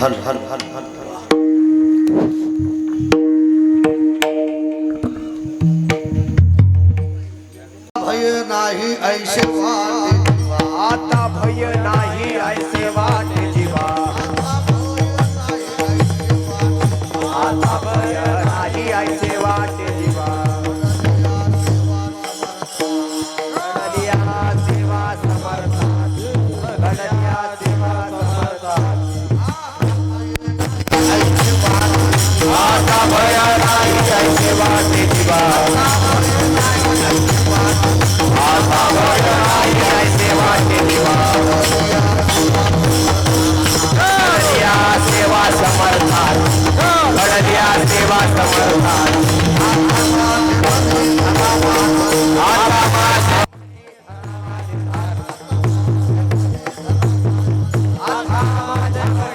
हर हर हर हर भय नाही ऐसे वाटे आता भय नाही ऐसे वाटे जीवा आता भय नाही ऐसे वाटे जीवा घडलिया सेवा समर्थात घडलिया सेवा समर्थात आता भय नाही ऐसे वाटे जीवा आता भय नाही ऐसे वाटे जीवा घडलिया सेवा समर्थात घडलिया सेवा समर्थात आता माझ्या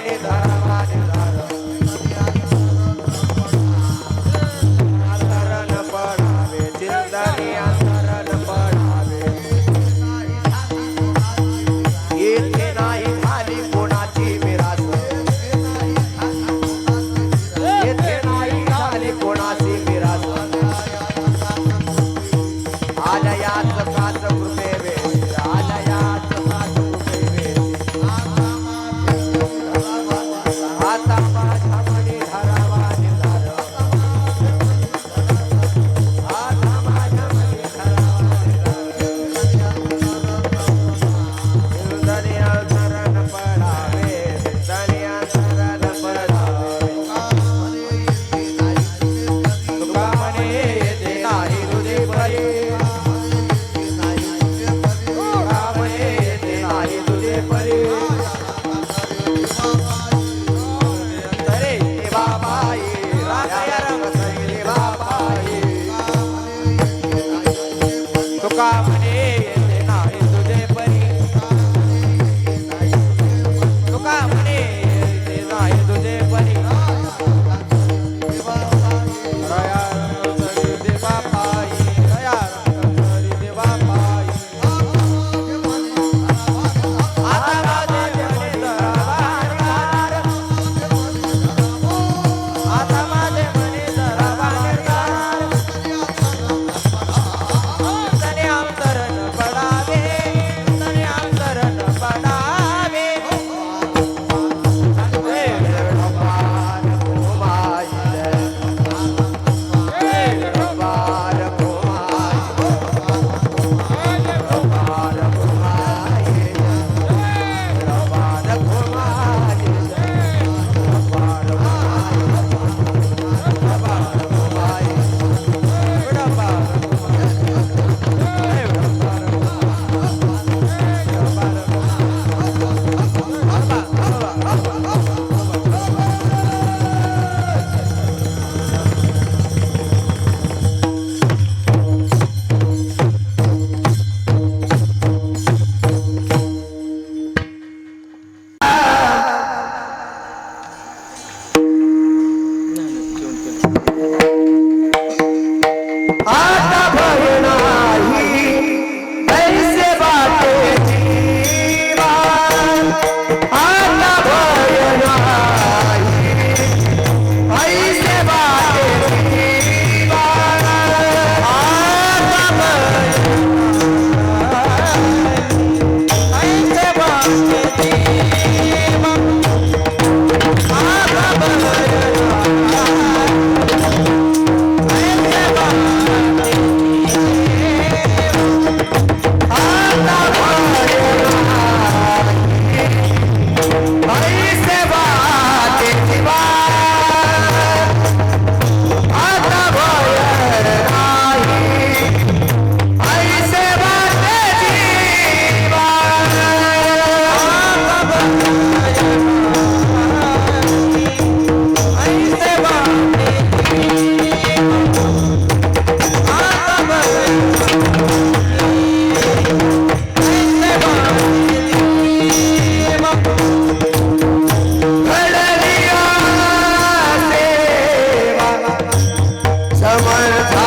समर्था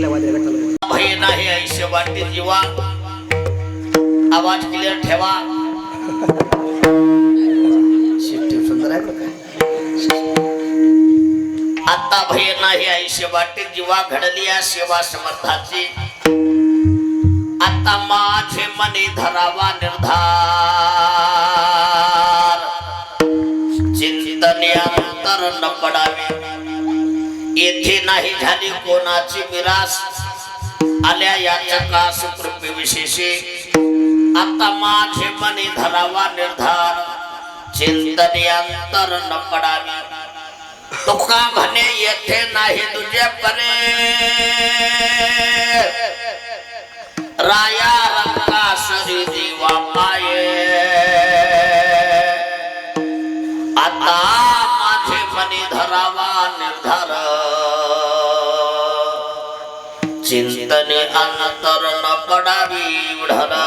भय नाही ऐसे वाटे जीवा आवाज क्लिअर ठेवा शिट्टी सुंदर आहे बरं का? आता भय नाही ऐसे वाटे जीवा घडली या सेवा समर्थाची आता माझे मने धरावा निर्धार चिंतने अंतर न पडावे येथे नाही झाली कोणाची मिरास आल्या याच्या कास कृपे विशेषे आता माझे मने धरावा निर्धार चिंतने अंतर न पडावे तुका म्हणे येथे नाही तुझे परे राया रंगासरी देवा पाये आता माझे मनी धरावा निर्धार चिंतने अंतर न पडावी उढला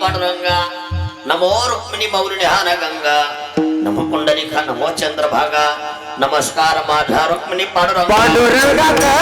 पांडुरंगा नमो रुक्मिणी मौली निहान गंगा नमो पुंडलिका नमो चंद्रभागा नमस्कार माझा रुक्मिणी पांडुरंगा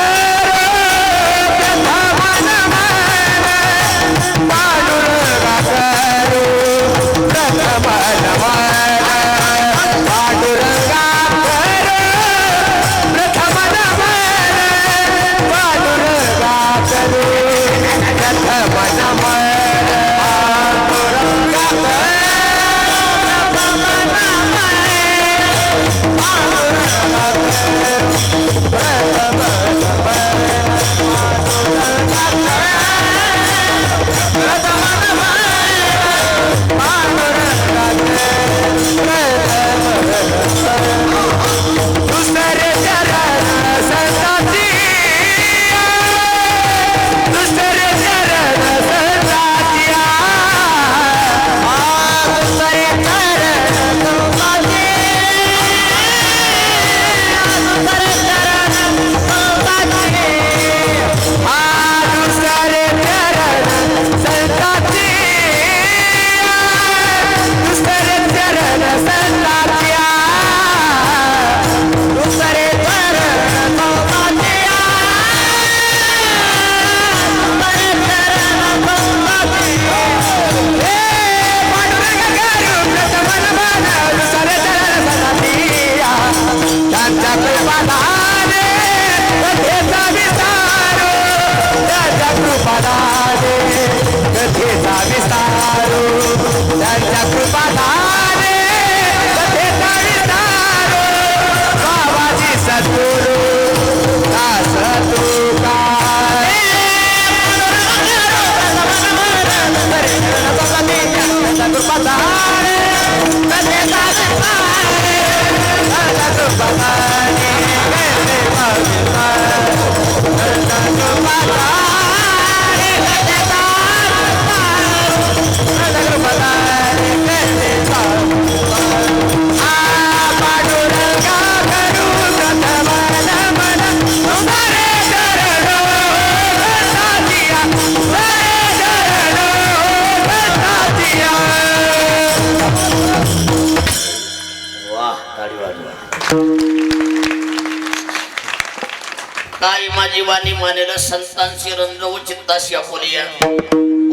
जीवानी मानेला संतांशी रंजवू चित्ताशी आपुलिया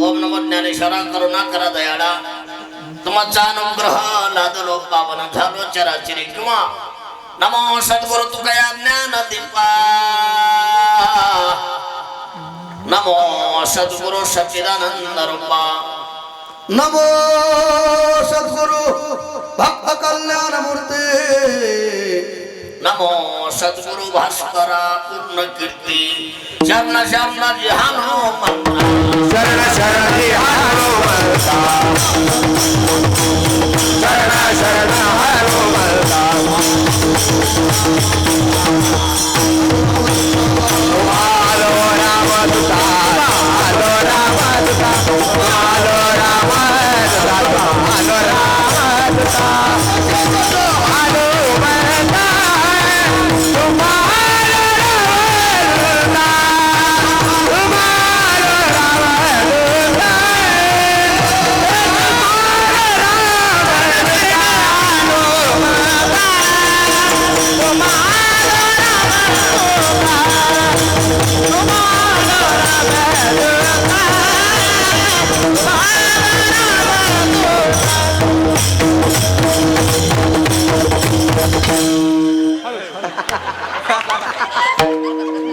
ओम नमो ज्ञानेश्वरा करुणा करा दयाळा तुमचा अनुग्रह लादलो पावन झालो चराचरी किंवा नमो सद्गुरु तुकया ज्ञान दीपा नमो सद्गुरु सच्चिदानंद रूपा नमो सद्गुरु भक्त कल्याण मूर्ती नमो सद्गुरु भास्करा पूर्ण कीर्ती शरण शरण जिहानो मंत्रा शरण शरण जिहानो मंत्रा शरण शरण हरो मंत्रा तुम्हारो नाम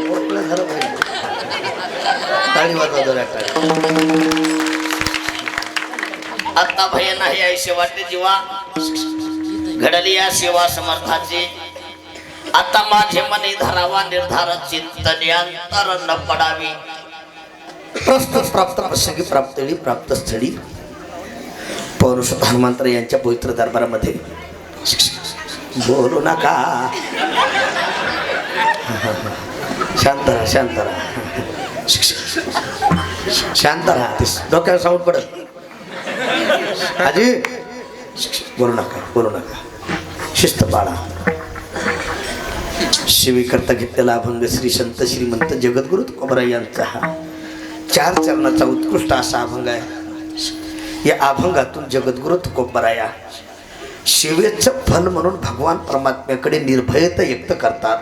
मोकळं झालं पाहिजे. टाळी वाजवा जरा, टाळी. आता भय नाही ऐसे वाटते जीवा घडली या सेवा समर्थाची. आता माझे मने धरावा निर्धार चिंतन अंतर न पडावी. प्रस्तुत प्राप्त प्रसंगी प्राप्तळी प्राप्त स्थळी पौरुषोत्तम हनुमंतर यांच्या पवित्र दरबारामध्ये बोलू नका. शांत राहा, शांत राहा, शांत राहा. डोक्यावर साऊंड पडत. आजी बोलू नका, बोलू नका. शिस्त पाळा. शिवीकरता घेतलेला अभंग श्री संत श्रीमंत जगद्गुरु तुकोबराय यांचा हा 4 चरणाचा उत्कृष्ट असा अभंग आहे. या अभंगातून जगद्गुरु तुकोबराया शिवेचं फल म्हणून भगवान परमात्म्याकडे निर्भयता व्यक्त करतात.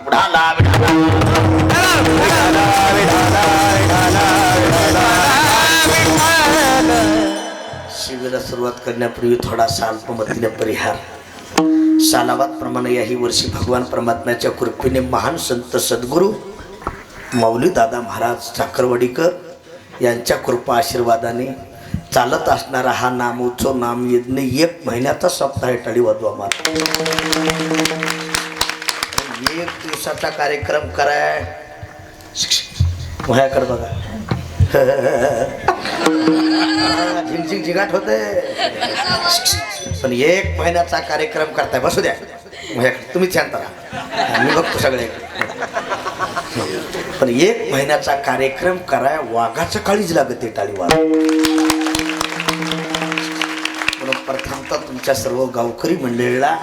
शिवेला सुरुवात करण्यापूर्वी थोडासा अल्पमतीने परिहार. सालावात प्रमाणे याही वर्षी भगवान परमात्म्याच्या कृपेने महान संत सद्गुरू माऊली दादा महाराज साखरवाडीकर यांच्या कृपा आशीर्वादाने चालत असणारा हा नामोत्सव नाम यज्ञ 1 महिन्याचा सप्ताह आहे. टाळी वाजवा मार. 1 दिवसाचा कार्यक्रम कराय कर बघा. झिंगझिंग झिंगाट होते. पण 1 महिन्याचा कार्यक्रम करताय. बसू द्या तुम्ही शांत राहा, मी बघतो सगळे. पण 1 महिन्याचा कार्यक्रम कराय वाघाचं काळीच लागते. टाळी वाज. म्हणून प्रथमतः तुमच्या सर्व गावकरी मंडळीला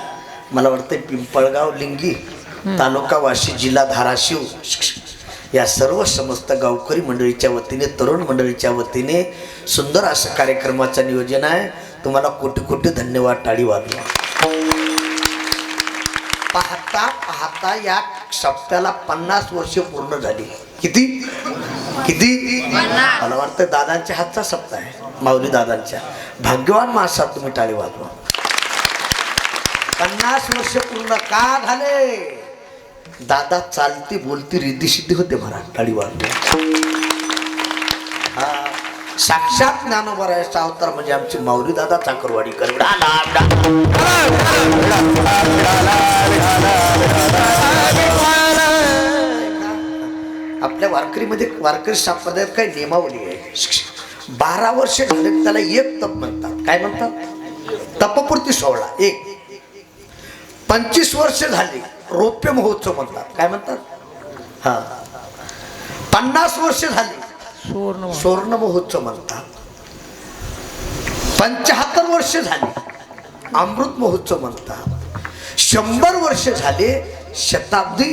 मला वाटतं पिंपळगाव लिंगी तालुका वाशी जिल्हा धाराशिव या सर्व समस्त गावकरी मंडळीच्या वतीने तरुण मंडळीच्या वतीने सुंदर असं कार्यक्रमाचं नियोजन आहे. तुम्हाला कोटी कोटी धन्यवाद. टाळी वाजवा. पाहता पाहता या सप्त्याला 50 वर्षे पूर्ण झाली. किती किती मला वाटतं दादांच्या हातचा सप्ताह आहे. माऊली दादांच्या भाग्यवान माणसात तुम्ही. टाळी वाजवा. 50 वर्ष पूर्ण का झाले? दादा चालती बोलती रिद्धी सिद्धी होते महाराज. टाळी वाजवा. हा साक्षात ज्ञानोबरायाचा अवतार म्हणजे आमची माऊली दादा चाकरवाडीकर. आपल्या वारकरीमध्ये वारकरी संप्रदायात काही नियमावली आहे. 12 वर्ष झाले त्याला 1 तप म्हणतात. काय म्हणतात? तपपूर्ती सोहळा 1. 25 वर्ष झाली रौप्य महोत्सव म्हणतात. काय म्हणतात? हा 50 वर्ष झाली सुवर्ण महोत्सव म्हणतात. 75 वर्ष झाली अमृत महोत्सव म्हणतात. 100 वर्ष झाले शताब्दी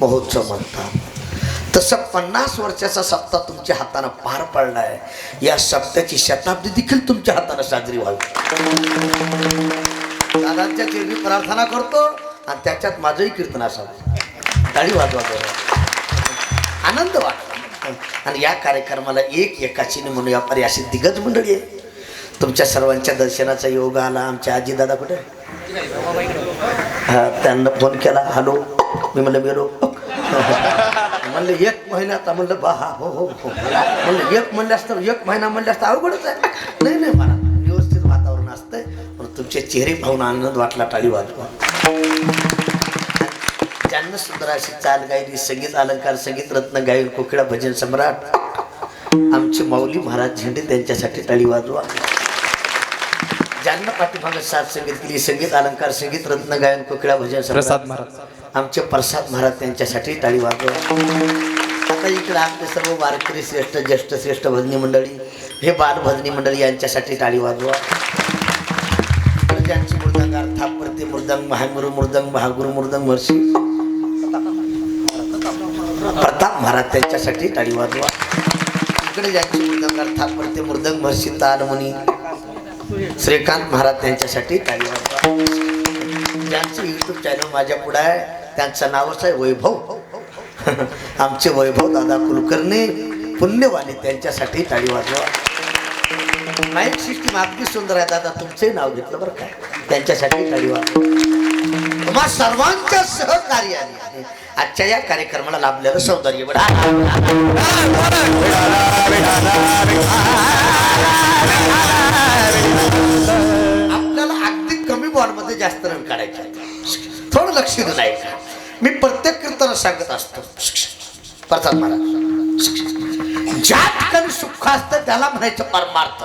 महोत्सव म्हणतात. तसं 50 वर्षाचा सप्ताह तुमच्या हाताने पार पडला आहे. या सप्त्याची शताब्दी देखील तुमच्या हाताने साजरी व्हावी. दादांच्या चरणी प्रार्थना करतो आणि त्याच्यात माझंही कीर्तन असावं. टाळी वाजवा. आनंद वाटतो. आणि या कार्यक्रमाला एकाचीने म्हणून व्यापारी अशी दिग्गज मंडळी आहे. तुमच्या सर्वांच्या दर्शनाचा योग आला. आमच्या आजी दादा कुठे? हा त्यांना फोन केला. हॅलो. मी म्हणलं बेरो म्हणलं 1 महिन्याचा. म्हणलं बा हा हो हो हो. म्हणलं 1 म्हणलं असतं 1 महिना म्हणलं असतं अवघडच आहे. नाही नाही मला व्यवस्थित वातावरण असतंय. पण तुमचे चेहरे पाहून आनंद वाटला. टाळी वाजवा. ज्यांना सुंदर अशी चाल गायली, संगीत अलंकार, संगीत रत्न गायन, कोकिळा भजन सम्राट आमचे माऊली महाराज झेंडे त्यांच्यासाठी टाळी वाजवा. ज्यांना पाठीमागे साथ संगीत केली, संगीत अलंकार, संगीत रत्न गायन, कोकिळा भजन सम्राट आमचे प्रसाद महाराज त्यांच्यासाठी टाळी वाजवा. आता इकडे आपले सर्व वारकरी श्रेष्ठ ज्येष्ठ श्रेष्ठ भजनी मंडळी, हे बाल भजनी मंडळी यांच्यासाठी टाळी वाजवा. ज्यांच्या मृदंगार थापरते मृदंग महागुरु मृदंग महागुरु मृदंग महर्षी प्रताप महाराज त्यांच्यासाठी टाळी वाजवा. इकडे ज्यांची मृदंगार थापरते मृदंग महर्षी तालमुनी श्रीकांत महाराज त्यांच्यासाठी टाळी वाजवा. ज्यांचं युट्यूब चॅनल माझ्या पुढे आहे त्यांचं नावच आहे वैभव. आमचे वैभव दादा कुलकर्णी पुण्यवाले त्यांच्यासाठी टाळी वाजवा. माईक सिस्टीम अगदी सुंदर आहे दादा तुमचंही नाव घेतलं बरं काय त्यांच्यासाठी टाळी वाजवा. तुम्हा सर्वांच्या सहकार्याने आजच्या या कार्यक्रमाला लाभलेलं सौंदर्य बघा. आपल्याला अगदी कमी बॉलमध्ये जास्त रन काढायचे थोडं लक्ष देऊ नाही का. मी प्रत्येक कीर्तनात सांगत असतो प्रसाद महाराज ज्या ठिकाणी सुख असतं त्याला म्हणायचं परमार्थ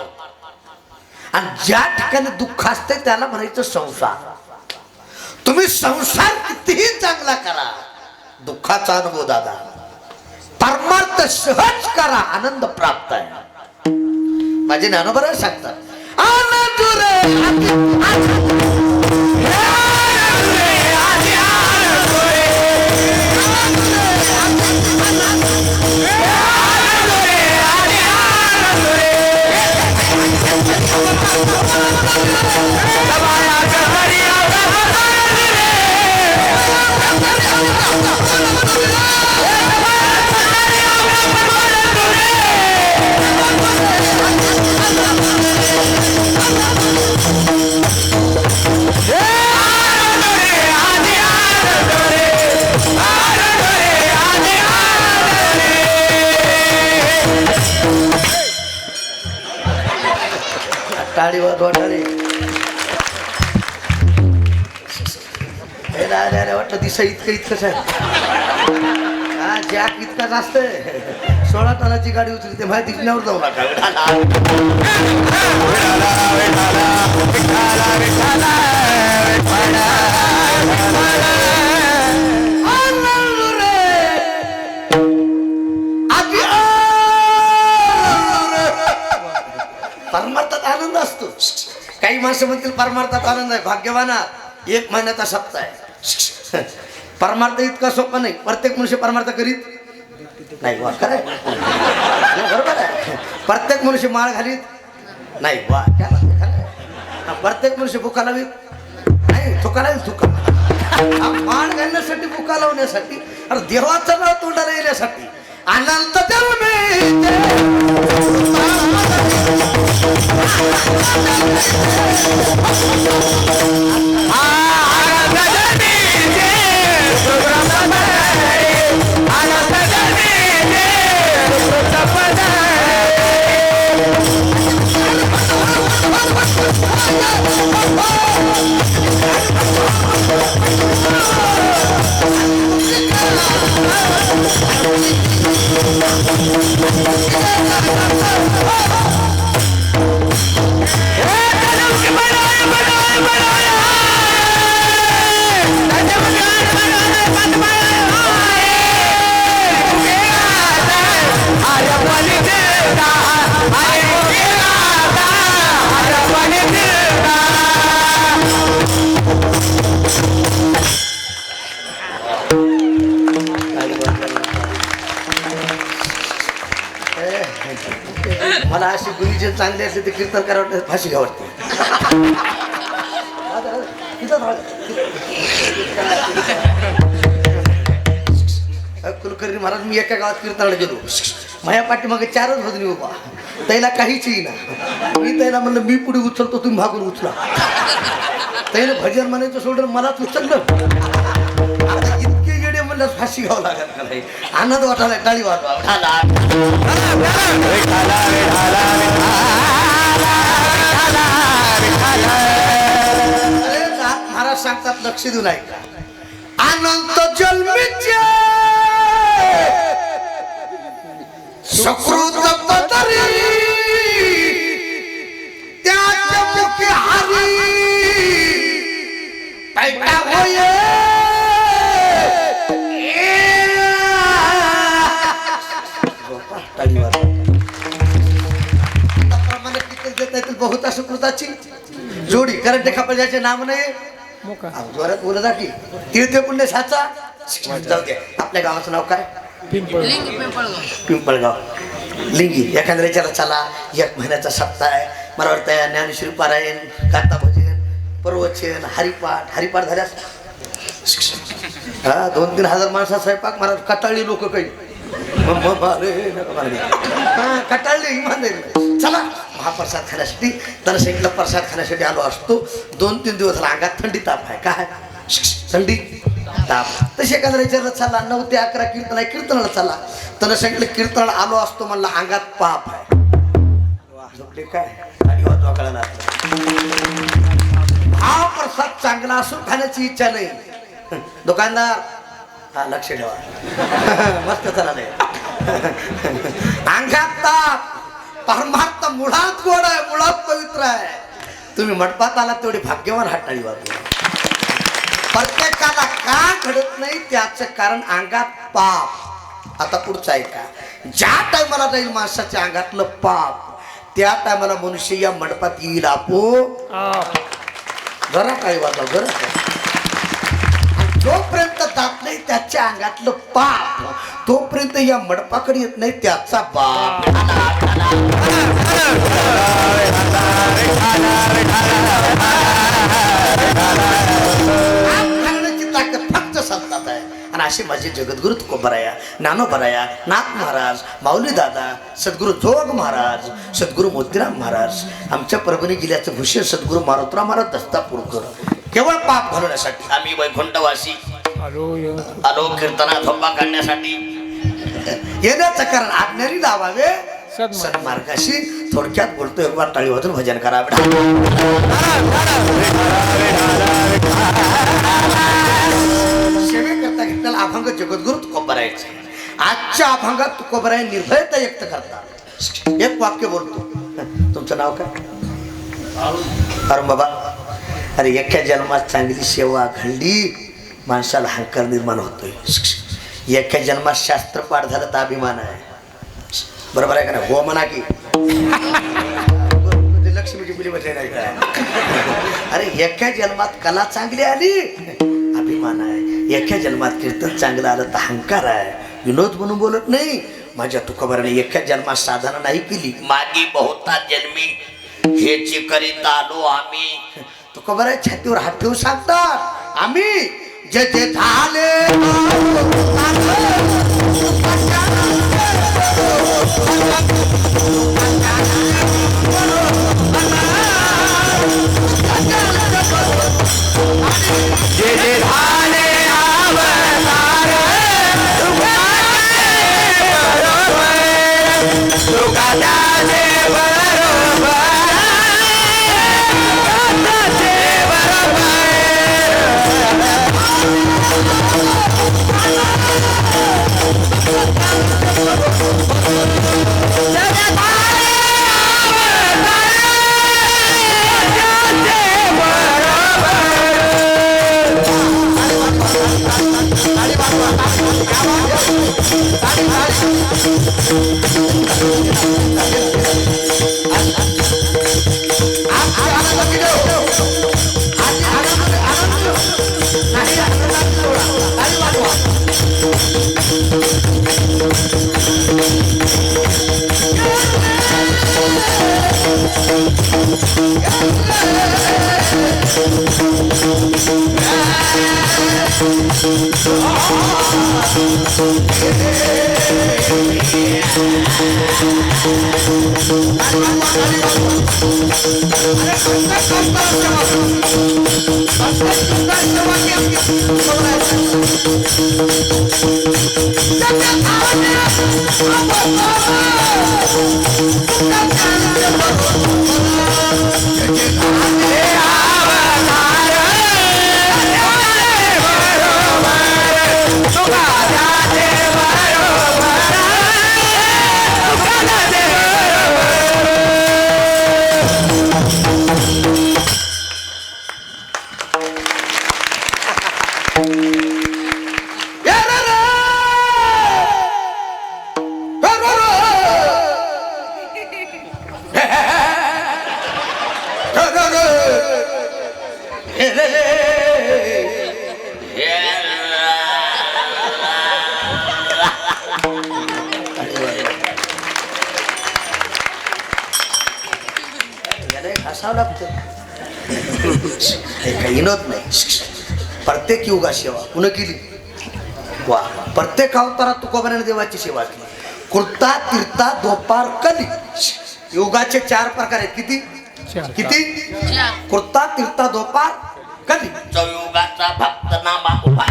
आणि ज्या ठिकाणी दुःख असते त्याला म्हणायचं संसार. तुम्ही संसार कितीही चांगला करा दुःखाचा अनुभव दादा परमार्थ सहज करा आनंद प्राप्त आहे. माझे ज्ञानोबा सांगतात आनंद रे टाळी वाजवा टाळी. वाटतं दिसा इतकंच आहे हा जॅक इतकाच असतंय. 16 टनाची गाडी उचलली ते माहिती नावर जाऊ परमार्थात आनंद असतो. काही माणसं म्हणतील परमार्थात आनंद आहे भाग्यवाना 1 महिन्याचा सप्ताह आहे. परमार्थ इतका सोपा नाही. प्रत्येक मनुष्य परमार्थ करीत नाही वा खरं बरोबर आहे. प्रत्येक मनुष्य माळ घालीत नाही वा प्रत्येक मनुष्य बुका लावीत नाही थुका लावीत थुका माळ घालण्यासाठी बुका लावण्यासाठी अरे देवाचं नाव तोंडाला येण्यासाठी अनंत मला अशी गुरुजी चांगली असते ते कीर्तन करावं फाशी घ्या वाटते. कुलकर्णी महाराज मी एका गावात कीर्तनाला गेलो माझ्या पाठीमागे 4च भजनी उभा त्याला काहीच ना. मी त्याला म्हणलं मी पुढे उचलतो तुम्ही मागून उचला. त्याला भजन म्हणायचं सोडून मलाच उचललं. इतके गेडे म्हणलं फाशी घ्यावं लागत नाही. आनंद वाटायला टाळी वाजवा. महाराज सांगतात लक्ष देऊ नाही का अनंत जन्मीचे सकृत पदरी त्याच्या मुखी हरी पैठा होये प्रमाणे येतील बहुता सुकृताची जोडी करंटे खापजाचे नाम नाही अहो, जोरात बोलत जा की तीर्थ पुण्य साचा जाऊ दे. आपल्या गावाचं नाव काय पिंपळगाव लिंगी. एखाद्या विचारा चला 1 महिन्याचा सप्ताह आहे मला वाटतं ज्ञानेश्वरी पारायण गाथा भजन प्रवचन हरिपाठ झाल्यास हा 2-3 हजार माणसा स्वयंपाक मला कटाळली लोक काही कटाळली इमान चला महाप्रसाद खाण्यासाठी त्याला सांगितलं प्रसाद खाण्यासाठी आलो असतो. 2-3 दिवस अंगात थंडी ताप आहे काय थंडी ताप. तशी एखाद्या विचारलं चला 9 ते 11 कीर्तन आहे कीर्तनाला चला त्याला सांगितलं कीर्तनाला आलो असतो म्हणला अंगात पाप आहे. झोपले काय आणि वाजवा हा प्रसाद चांगला असून खाण्याची इच्छा नाही. दुकानदार हा लक्ष ठेवा मस्त चला नाही अंगात ताप परमार्थ मुळात गोड आहे मुळात पवित्र आहे. तुम्ही मंडपात आला तेवढी भाग्यवान हाताळी वाजवा. प्रत्येकाला का घडत नाही त्याचं कारण अंगात पाप. आता पुढचं आहे का ज्या टायमाला जाईल माणसाच्या अंगातलं पाप त्या टायमाला मनुष्य या मंडपात येईल आपो जरा काय वाजवा जरा. जोपर्यंत जात नाही त्याच्या अंगातलं पाप तोपर्यंत या मंडपाकडे येत नाही त्याचा बाप. ताकद फक्त संतात आहे. आणि असे माझे जगद्गुरु तुकोबराया ज्ञानोबराया नाथ महाराज माऊली दादा सद्गुरु जोग महाराज सद्गुरु मोतीराम महाराज आमच्या परभणी जिल्ह्याचं भूषण सद्गुरु मारुतराव महाराज दस्तापूरकर केवळ पाप घालवण्यासाठी आम्ही वैकुंठवासी आलो कीर्तना झोपा काढण्यासाठी येण्याचं कारण आज्ञानी लावावे सन्मार्गाशी. थोडक्यात बोलतो एक बार टाळी वाजून भजन करावे. सेवेकरता घेतलेला अभंग जगद्गुरु तुकोबरायचे. आजच्या अभंगात तुकोबराय निर्भयता व्यक्त करतात. एक वाक्य बोलतो तुमचं नाव काय अरुण बाबा. अरे एका जन्मात चांगली सेवा घडली माणसाला अहंकार निर्माण होतोय. एका जन्मात शास्त्र पाठ झालं तर अभिमान आहे बरोबर आहे का नाही. हो म्हणा की लक्ष्मीची मुली बसाय नाही का. अरे एका जन्मात कला चांगली आली अभिमान आहे. एका जन्मात कीर्तन चांगलं आलं तर अहंकार आहे. विनोद म्हणून बोलत नाही. माझ्या तुकोबराने एका जन्मात साधना नाही केली मागी बहुता जन्मी हेची करीत आलो आम्ही. तुकोबराय छातीवर हात ठेवून सांगतात आम्ही जे जे झाले जे जे झाले असावं लागतं हे काही विनोद नाही. प्रत्येक युगा सेवा कुणं केली वा. प्रत्येक अवतारात तुकोबाने देवाची सेवा केली. कृता तीर्था दोपार कली योगाचे 4 प्रकार आहेत. किती किती कृता तीर्था दोपार कली. चौयुगाचा भक्त नामा उभा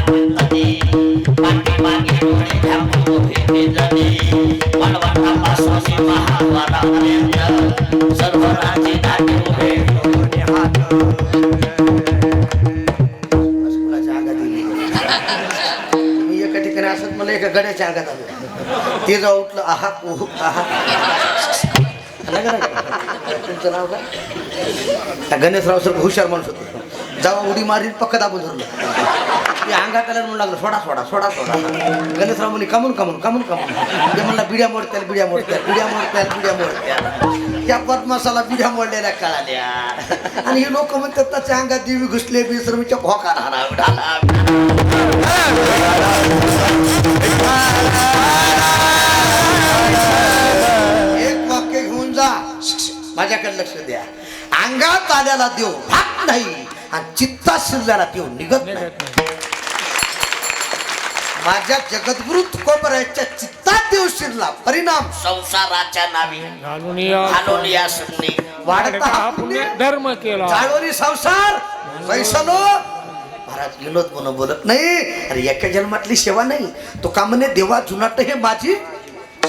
पाठीमागे डोळे झाकून उभे ते जणे मलवटापासून महाद्वारापर्यंत सर्व राजे दाटे उभे डोळे हात. कुणाच्या अंगात येईल? मी एका ठिकाणी असत मला एका गड्याच्या अंगात आलो. ते जाऊ उठलं आहा ओह आहा. तुमचं नाव काय? गणेशराव सर हुशार माणूस होतो. जेव्हा उडी मारीन पक्क दाबून धरलं. ते अंगात आल्यानं म्हणून लागलं सोडा सोडा सोडा सोडा. गणेशराव म्हणे कमून कमून कमून कमून. ते म्हणला बिड्या मोडत्याल बिड्या मोडत्याल बिड्या मोडत्याल बिड्या मोडत्याल. त्या पद्मासाला बिड्या मोडलेल्या कळाल्या. आणि हे लोक म्हणतात त्याच्या अंगात देवी घुसले बेसरमीच्या भोका राहणार ढाला. एक वाक्य घेऊन जा. माझ्याकडे लक्ष द्या. अंगात आल्याला देव भाग नाही आणि चित्ता शिरल्याला देव निघत नाही. माझ्या जगद्गुरु तुकोबराच्या चित्तात देव शिरला. परिणाम संसाराच्या नावी घालून या सुटणे वाढता हा पुण्य धर्म केला. चाळोरी संसार वैसलो. महाराज विनोद म्हणून बोलत नाही. अरे एका जन्मातली सेवा नाही. तो का म्हणे देवा जुनाट हे माझी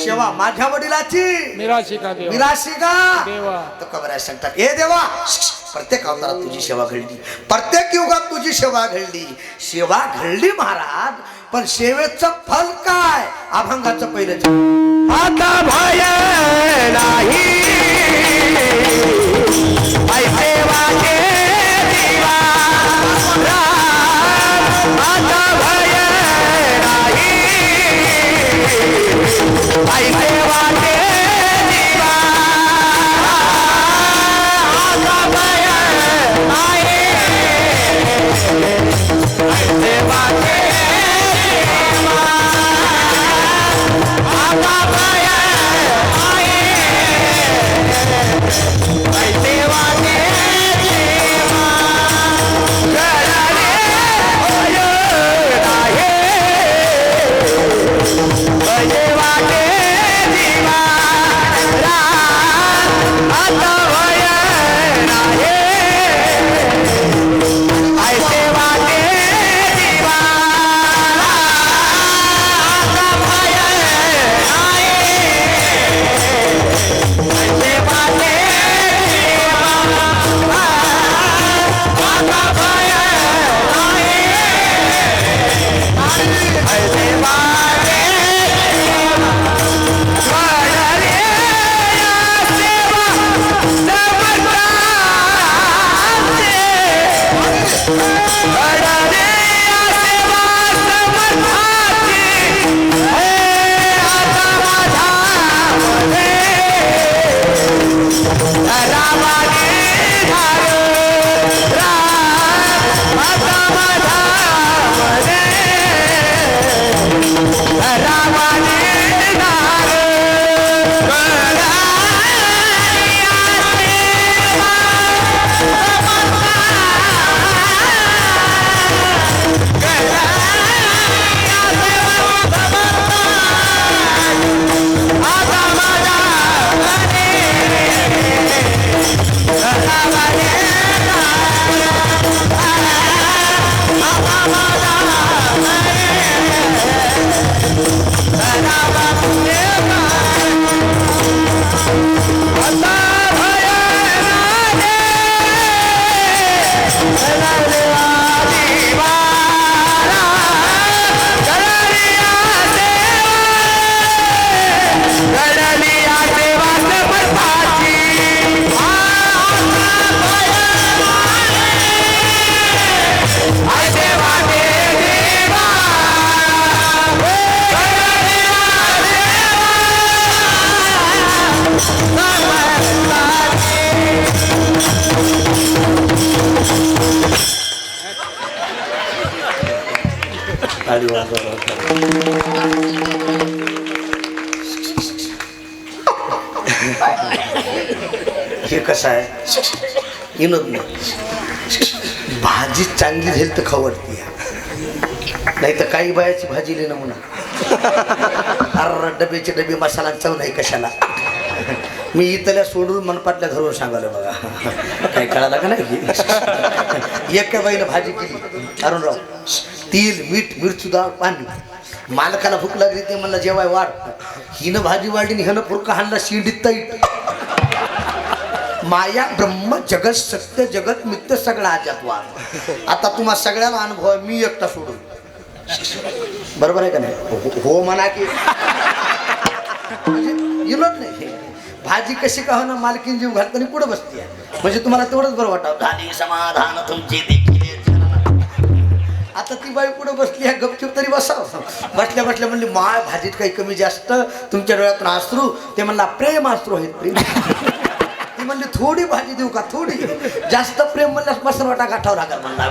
सेवा माझ्या वडिलाची मिराशी का देवा विराशी का देवा. तो कबराय सांगतात ए देवा प्रत्येक अवतारात तुझी सेवा घडली. प्रत्येक युगात तुझी सेवा घडली. सेवा घडली महाराज. पण सेवेचं फल काय? अभंगाचं पहिलं आता भय नाही ऐसे वाटे दिवा. आता भय नाही ऐसे वाटे दिवा. आता भय आहे ऐसे वाटे ताली वाजवा. हे कसं आहे विनोद नाही. भाजी चांगली झाली तर खवडती, नाही तर काही बायाची भाजी लिहिणं म्हणा अर डबेचे डबे मसाला चव नाही कशाला. मी इथल्या सोडून मनपाटल्या धरून सांगायला बघा काही कळालं का नाही. एका बाईनं भाजी केली अरुणराव, तेल मीठ मिरची डाळ पाणी. मालकाला भूक लागली ते म्हणलं जेवाय वाढ. हिनं भाजी वाढली हिनं पुरका हाणला शिंडीत ताईट. माया ब्रह्म जगत सत्य जगत मित्य सगळा आजात वाढ. आता तुम्हा सगळ्याला अनुभव आहे, मी एकटा सोडून. बरोबर आहे का नाही? हो म्हणा की विनोद नाही. भाजी कशी का हो ना मालकीन जीव घालताना पुढे बसते म्हणजे तुम्हाला तेवढंच बरं वाटावं. झाली समाधान तुमची देखील. आता ती बाई पुढे बसली आहे गपचूप तरी बसावं. बसल्या बसल्या म्हणली माय भाजीत काही कमी जास्त तुमच्या डोळ्यातून अश्रू. ते म्हणला प्रेम अश्रू आहेत प्रेम. ती म्हणली थोडी भाजी देऊ का थोडी. जास्त प्रेम म्हणल्यास मसन वाटा गाठावं लागेल म्हणला.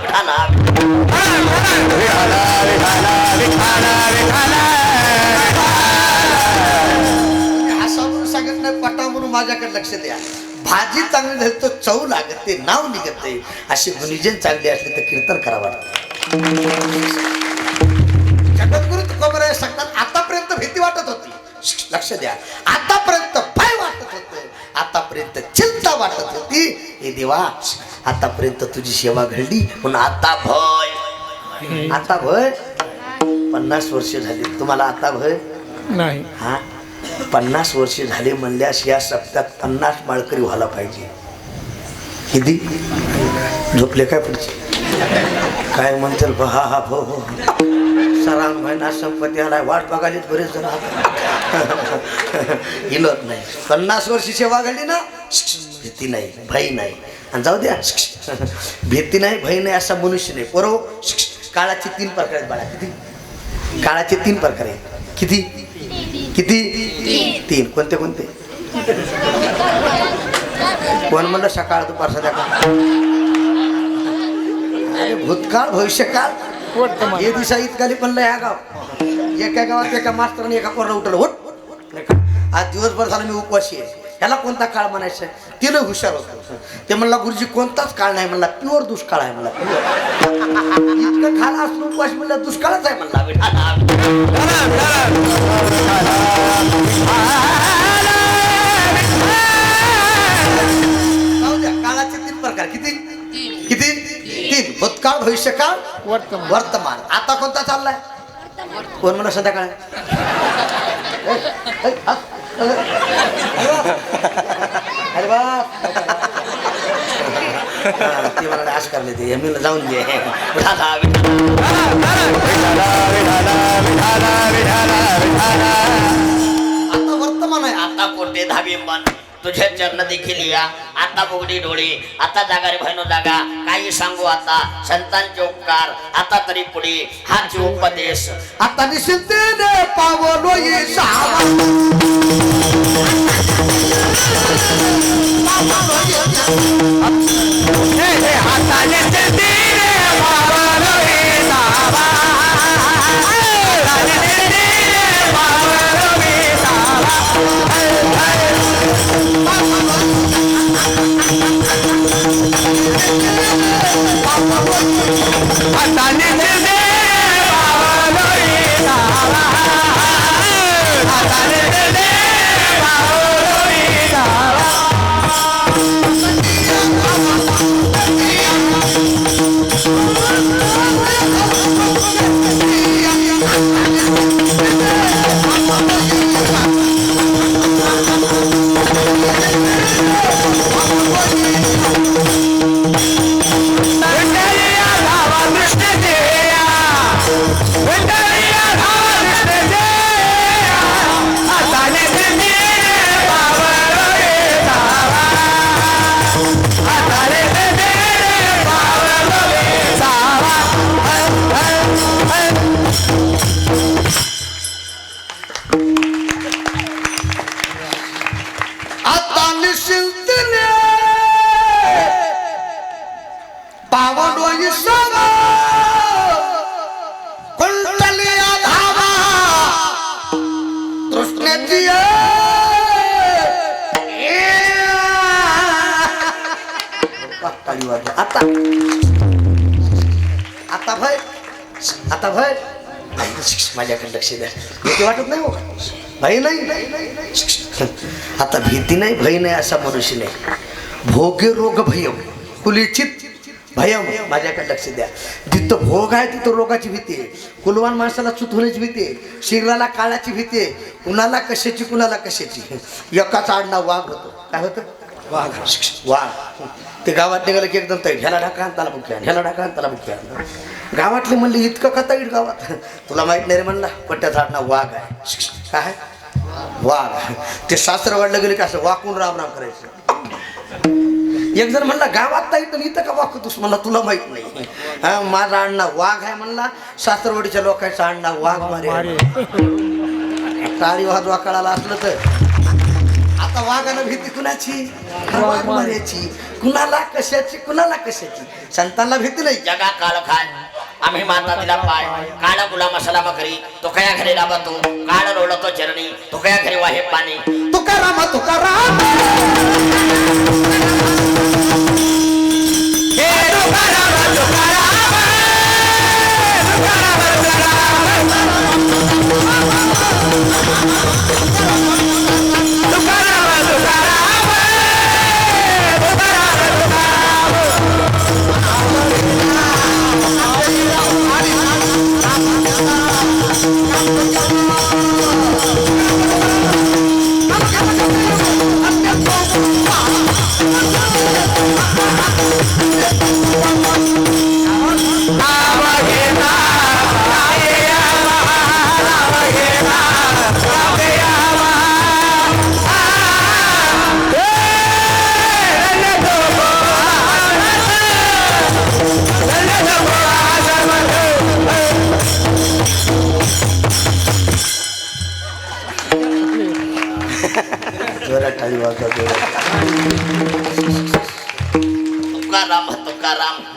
असं म्हणून सांगत नाही पटा म्हणून माझ्याकडे लक्ष द्या. भाजी चांगली झाली तर चव लागते नाव निघत नाही. अशी गुणीजन चांगली असली तर कीर्तन करा वाटतं. जगद्गुरु तुकोबराय सांगतात आतापर्यंत भीती वाटत होती. लक्ष द्या, आतापर्यंत भय वाटत होत, आतापर्यंत चिंता वाटत होती. हे देवा आतापर्यंत तुझी सेवा घडली म्हणून आता भय. आता भय 50 वर्ष झाली तुम्हाला आता भय नाही. हा 50 वर्ष झाले म्हणल्यास या सप्त्यात 50 माळकरी व्हायला पाहिजे. किती झोपले काय पुढचे काय म्हणतील हा हा हो हो सरांग महिना संपत्ती आलाय वाट बघालीच बरेच जण हिलत नाही. 50 वर्षी सेवा घडली ना भीती नाही भय नाही. आणि जाऊ द्या भीती नाही भय नाही असा मनुष्य नाही. बरोबर काळाचे 3 प्रकार आहेत बाळा. किती काळाचे 3 प्रकार आहेत. किती किती 3 कोणते कोणते कोण म्हणलं सकाळ दुपार संध्याकाळ. अरे भूतकाळ भविष्यकाळ हे दिवसा इतकाली पण लय गाव. एका गावात एका मास्तराने एका पोराला उठवलं होट आज दिवसभर झाला मी उपवासी आहे. ह्याला कोणता काळ म्हणायचा. तिनं हुशार होतं. ते म्हणला गुरुजी कोणताच काळ नाही म्हणला प्युअर दुष्काळ आहे म्हणला. इतकं खाला असं उपवास म्हणला दुष्काळच आहे म्हणला. काळाचे 3 प्रकार. किती किती 3 भूतकाळ भविष्यकाळ वर्तमान. आता कोणता चाललाय कोण म्हणा संध्याकाळ. अरे बा ती मला आश करले ते मी जाऊन दे. आता वर्तमान आहे. आता कोणते धाबे मन तुझ्या चरण देखील या. आता बुगडी डोळे आता जागा रे भयनो जागा. काही सांगू आता संतांचे उपकार. आता तरी पुढे हाच उपदेश. आता निश्चिंतेने पावलो टाळी वाजवा आता भय आता भय माझ्याकडे लक्ष द्या भीती वाटत नाही हो भय नाही आता भीती नाही भय नाही असा मनुष्य नाही भोगे रोग भयम कुलिचित भयम माझ्याकडे लक्ष द्या जिथं भोग आहे तिथं रोगाची भीती आहे कुलवान माणसाला चूत होण्याची भीती आहे शिराला काळाची भीती आहे कुणाला कशाची कुणाला कशाची एकाचा आडनाव वाघ होतो काय होतं वाघ वाघ ते गावात निघालं की एकदम तैड ह्याला ढाका त्याला मुख्या ह्याला ढाका त्याला मुख्या गावातले म्हणले इतकं का तैड गावात तुला माहित नाही रे म्हणला पट्ट्याचा आडनाव वाघ आहे काय वाघ ते सासरं वाढलं गेले की असं वाकून राम राम करायचं एक जण म्हणला गावात नाही तर इथं का वाकतोस म्हणला तुला माहित नाही हा माझा अण्णा वाघ आहे म्हणला सासरवाडीच्या लोकांचा अण्णा वाघ मारे टाळी वाजवा कळाला असलं तर आता वाघाला भीती कुणाची वाघ मारायची कुणाला कशाची संतांना भीती नाही जगा काळ खाय आम्ही माता दिला पाय काळा गुलाम सलाम करी तो कया घरी लाभतो काळ रोडतो चरणी तो कया घरी वाहे पाणी तुकाराम तुकाराम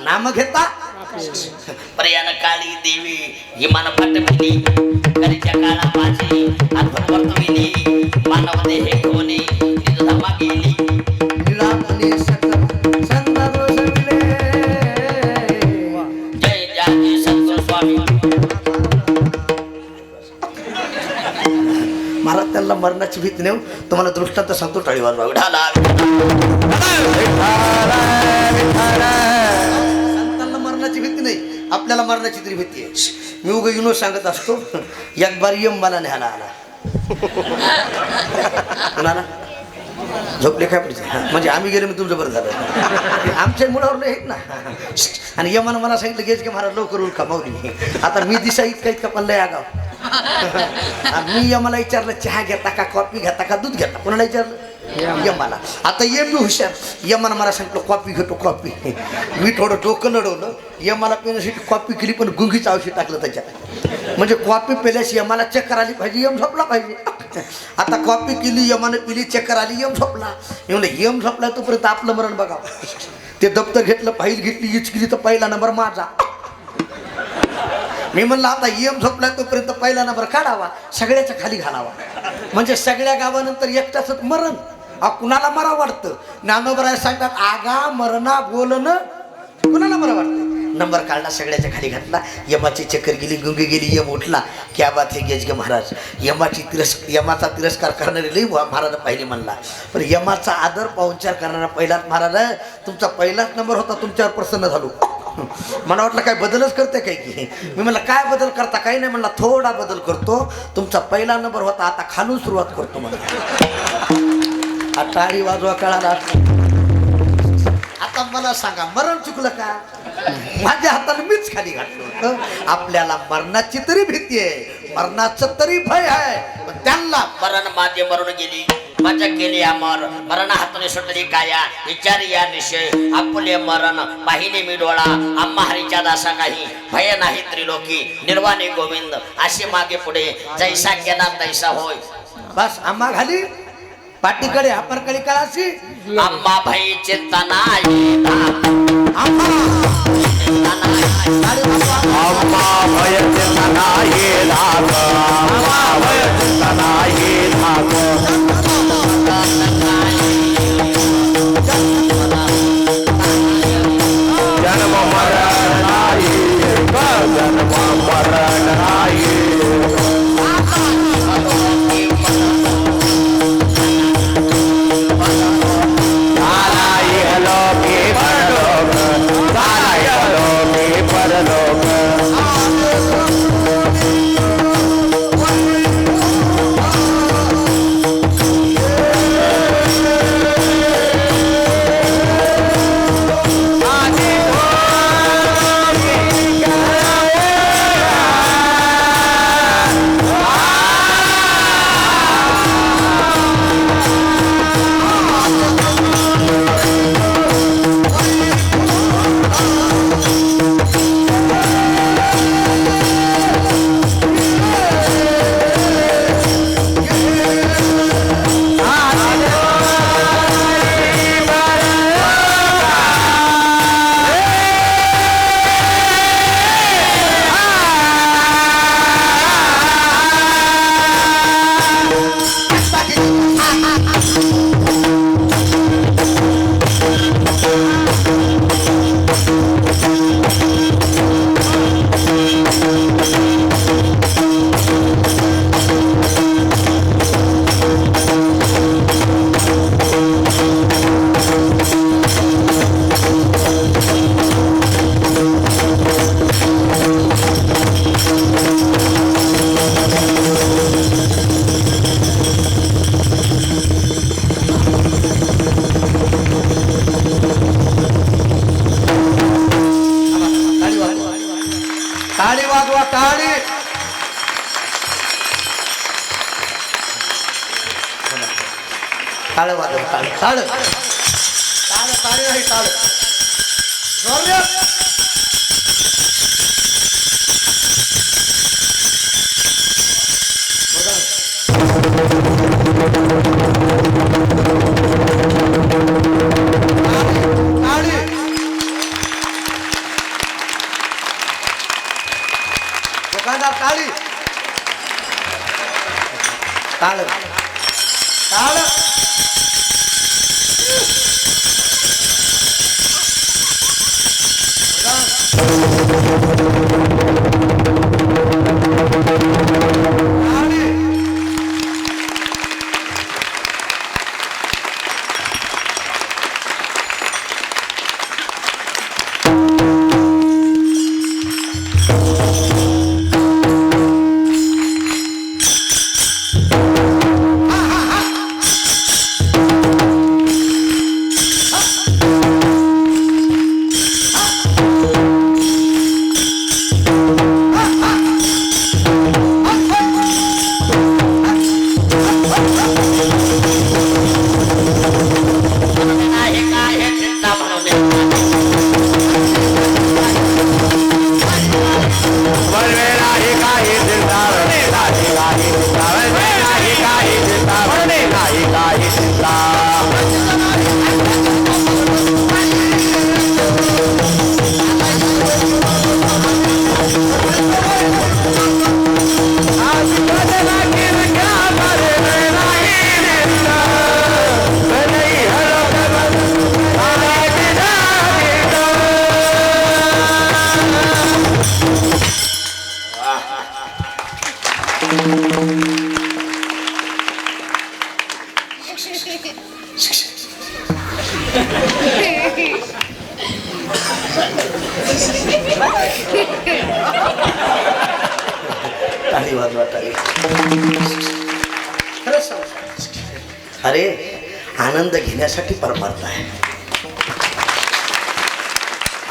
नाम घेता पर्यान काळी देवी हिमान पटविनी करीच्या काळा माझी आठवण वर्तविनी मानव देहे कोणी धमा गेली निरामनी सकल संत रोषविले जय जय संत स्वामी महाराज त्यांना मरणाची भीती नेऊ तुम्हाला दृष्टांत सांगतो टाळी वाजवा उडाला संतांना मरणाची भीती नाही आपल्याला मरणाची तरी भीती आहे मी उगा विनोद सांगत असतो एक बार मला न्यायला आला कुणाला झोपले काय पडते म्हणजे आम्ही गेलो मी तुमचं बरं झालं आमच्या मुलावर आहेत ना आणि यमानं मला सांगितलं गेज की महाराज लवकर उलखा माऊली आता मी दिसा इतका पण लय आगाव मी यमाला विचारलं चहा घेता का कॉफी घेता का दूध घेता कोणाला विचारलं यमाला आता ये मी हुशार यमानं मला सांगितलं कॉफी घेतो कॉफी मी थोडं डोकं लढवलं यमाला पिण्यासाठी कॉफी केली पण गुंगीचं औषध टाकलं त्याच्यात म्हणजे कॉफी पेल्याशी यमाला चक्कर आली पाहिजे यम झोपला पाहिजे आता कॉफी केली यमानं पिली चक्कर आली यम झोपला मी म्हणलं यम झोपला तोपर्यंत आपलं मरण बघावं ते दप्तर घेतलं फाईल घेतली हीच केली तर पहिला नंबर माझा मी म्हणलं आता यम झोपला तोपर्यंत पहिला नंबर काढावा सगळ्याच्या खाली घालावा म्हणजे सगळ्या गावानंतर एकटाच मरण कुणाला मरा वाटतं ज्ञानोबराय सांगतात आगा मरणा बोलणं कुणाला मरा वाटतं नंबर काढला सगळ्याच्या खाली घातला यमाची चक्कर गेली गुंगी गेली यम उठला क्या बात हे गेज गे महाराज यमाचा तिरस्कार करणारे लई महाराज पहिले म्हणला पण यमाचा आदर पाहुणचार करणारा पहिलाच महाराज तुमचा पहिलाच नंबर होता तुमच्यावर प्रसन्न झालो मला वाटलं काय बदलच करते काय की मी म्हणलं काय बदल करता काही नाही म्हणला थोडा बदल करतो तुमचा पहिला नंबर होता आता खालून सुरुवात करतो मला टाळी वाजवा कळाला आता मला सांगा मरण चुकलं का माझ्या हाताने मीच खाली घातलं होतं आपल्याला मरणाची तरी भीती आहे मरणाचं तरी भय आहे पण त्यांना मरण माझे मरून गेली माझ्या गेली अमर मरण हातून सुटली काया विचार या निश्चय आपुले मरण पाहिने मी डोळा आम्हा हरीच्या दासा काही भय नाही त्रिलोकी निर्वाणी गोविंद असे मागे पुढे जैसा केला तैसा होय बस आम्हा घाली पाठीकडे हापरकडे कळाशी आम्हा भाई चिंता नाही अम्मा भय चिंता नाही धाक अम्मा भय चिंता नाही धाक टाळ टाळ टाळ नाही टाळ जोरात. टाळी. दुकानदार टाळी टाळ टाळ. टाळी वाजवा टाळी. खरंच सांगू. अरे आनंद घेण्यासाठी परमार्थ आहे.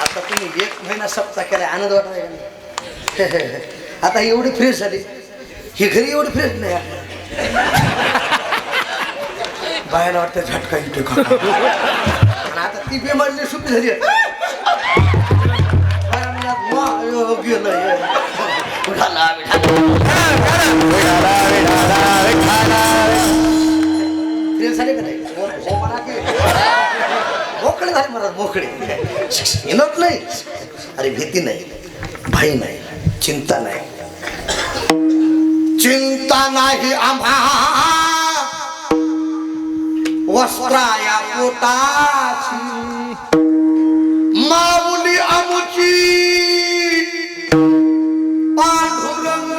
आता तुम्ही 1 महिना सप्ताह केला आनंद वाटायला. आता ही एवढी फ्रेश झाली ही घरी एवढी फ्रेश नाही. बाहेर वाटतं झटका येतो का. आणि आता ती बेमारी सुट्टी झाली. मोकळे झाले मला मोकळे. येणार नाही. अरे भीती नाही भय नाही चिंता नाही. चिंता नाही आम्हा वस्त्राया पोटाची माऊली आमुची पांडुरंग.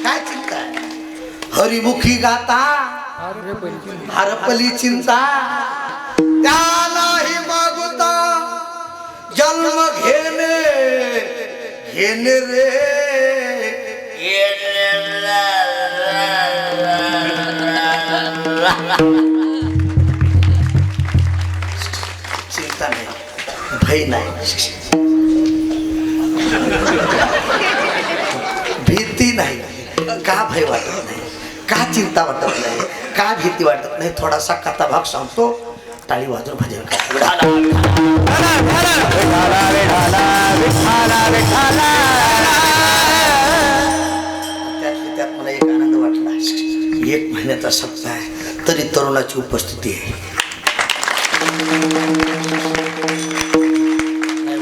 काय चिंता आहे. हरिमुखी गाता हरपली चिंता. त्यालाही मागुता जन्म घेणे घेणे रे. चिंता नाही भय नाही भीती नाही. का भय वाटत नाही का चिंता वाटत नाही का भीती वाटत नाही. थोडासा कथा भाग सांगतो. टाळी वाजून भजन करा. त्यात मला एक आनंद वाटला. 1 महिन्याचा सप्ताह आहे तरी तरुणाची उपस्थिती आहे.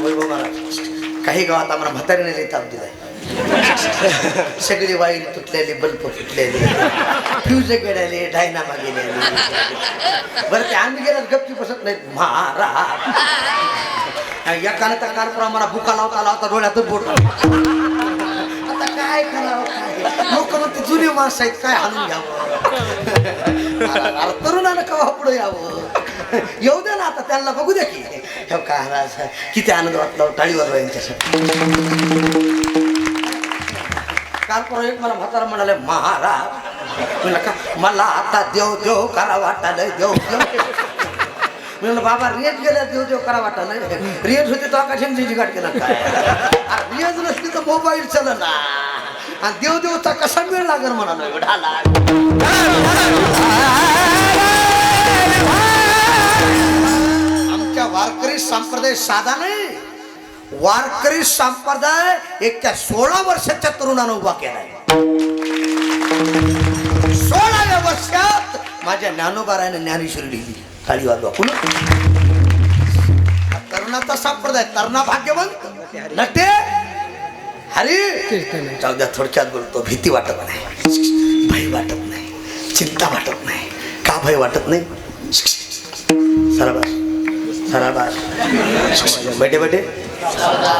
वैभव महाराज काही गावात आम्हाला म्हातारीने ताप दिलाय. सगळी वाईल तुटलेली बल्ब फुटलेले फ्यूज गेलेले डायनामा गेलेले. बरं ते आम्ही गेल्यास गपची बसत नाहीत. महाराज या कानाचा कारपुरा मला भुका लावता लावता डोळ्यातून बोट. आता काय करावं काय लोक म्हणते जुने माणस आहेत काय हाणून घ्यावं. अरे तरुणानं केव्हा पुढे यावं. येऊ दे ना आता त्यांना बघू द्या की. काय किती आनंद वाटला टाळीवर यांच्यासाठी. काल परवा एक मला म्हातारा म्हणाले महाराज मला आता देव देव करा वाटायला देव देव. मी म्हणलं बाबा रेट गेल्या देव देव करा वाटा नाही रेट होते तो आकाशांची गाठ केला काय रेट नसली तर मोबाईल चला ना आणि देव देवचा कसा वेळ लागेल म्हणाला एवढा लाग आमच्या वारकरी संप्रदाय साधा नाही वारकरी संप्रदाय एक त्या 16 वर्षाच्या तरुणानं उभा केलाय 16व्या वर्षात माझ्या ज्ञानोबाराने ज्ञानेश्वरी लिहिली काळी वाजवा पुन्हा तरुणाचा संप्रदाय तरुणा भाग्यवंत नटे हरी जाऊ द्या थोडक्यात बोलतो भीती वाटत नाही भय वाटत नाही चिंता वाटत नाही का भय वाटत नाही सरळ बैठे बैठे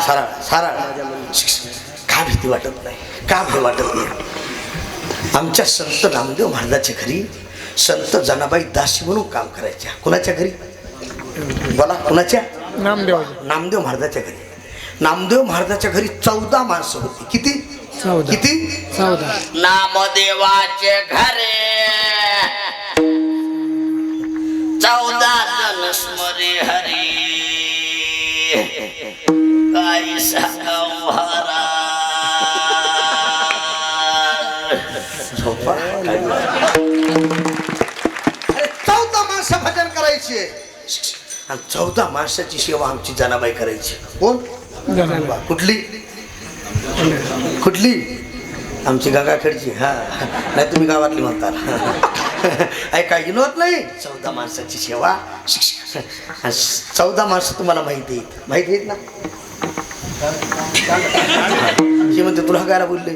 सरळ सरळ का भीती वाटत नाही का भय वाटत नाही आमच्या संत नामदेव महाराजाच्या घरी संत जनाबाई दासी म्हणून काम करायच्या कुणाच्या घरी बोला कुणाच्या नामदेव महाराजाच्या घरी नामदेव महाराजाच्या घरी 14 माणसं होती किती 14 नामदेवाचे घरे 14 जण स्मरे हरी काय सांगावारा झोपा अरे 14 माणसं भजन करायची आणि 14 माणसाची सेवा आमची जनाबाई करायची कोण कुठली कुठली आमची गंगाखेडची हा नाही तुम्ही गावातली म्हणताल ऐका विनोद नाही 14 माणसाची सेवा 14 माणसं तुम्हाला माहिती आहेत ना जे म्हणते तुला गायला बोलले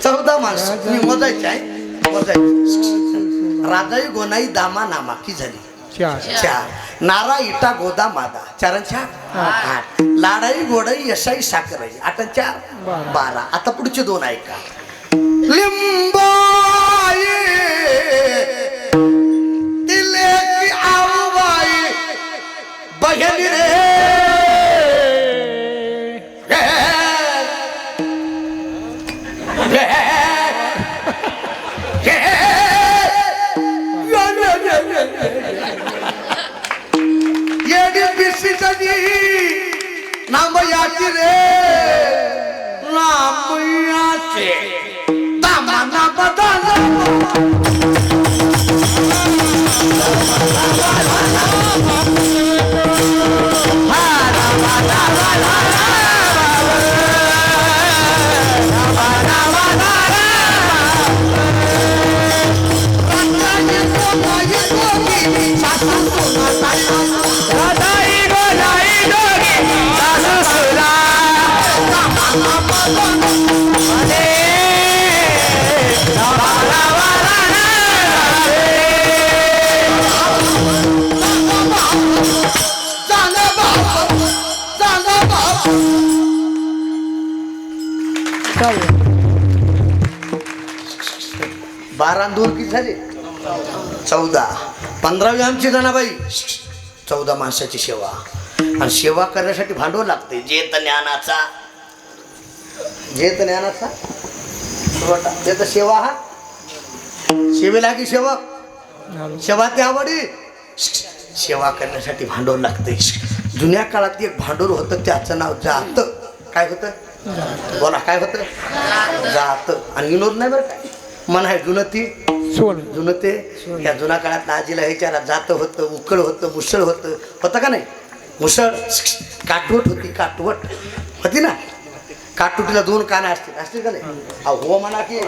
14 माणसं तुम्ही मोजायचे आहे मोजायचे राजाई गोनाई दामा नामा की झाली 4 नारा इटा गोदा मादा 4 आणि 4 8 लाडाई गोडाई यशाई साखराई 8 आणि 4 12 आता पुढचे 2 ऐका लिंबाई दिले की आवबाई बघली रे नाम याची रे नाम याचे दामाना बदल बारा 2 किती झाले 14 15वी आमची जनाबाई 14 माणसाची सेवा आणि सेवा करण्यासाठी भांडवल लागते जेत ज्ञानाचा त्याचा सेवा हा सेवेला की सेवक सेवा त्या आवडी सेवा करण्यासाठी भांडवल लागते जुन्या काळात एक भांडवल होतं त्याचं नाव जात काय होतं बोला काय होतं जात आणि विनोद नाही बरं काय मन आहे जुनती जुनते या जुन्या काळात आजीला ह्याच्याला जात होतं उकळ होतं मुसळ होतं का नाही मुसळ काटवट होती ना काटुटीला 2 काना असतील का नाही हो म्हणा की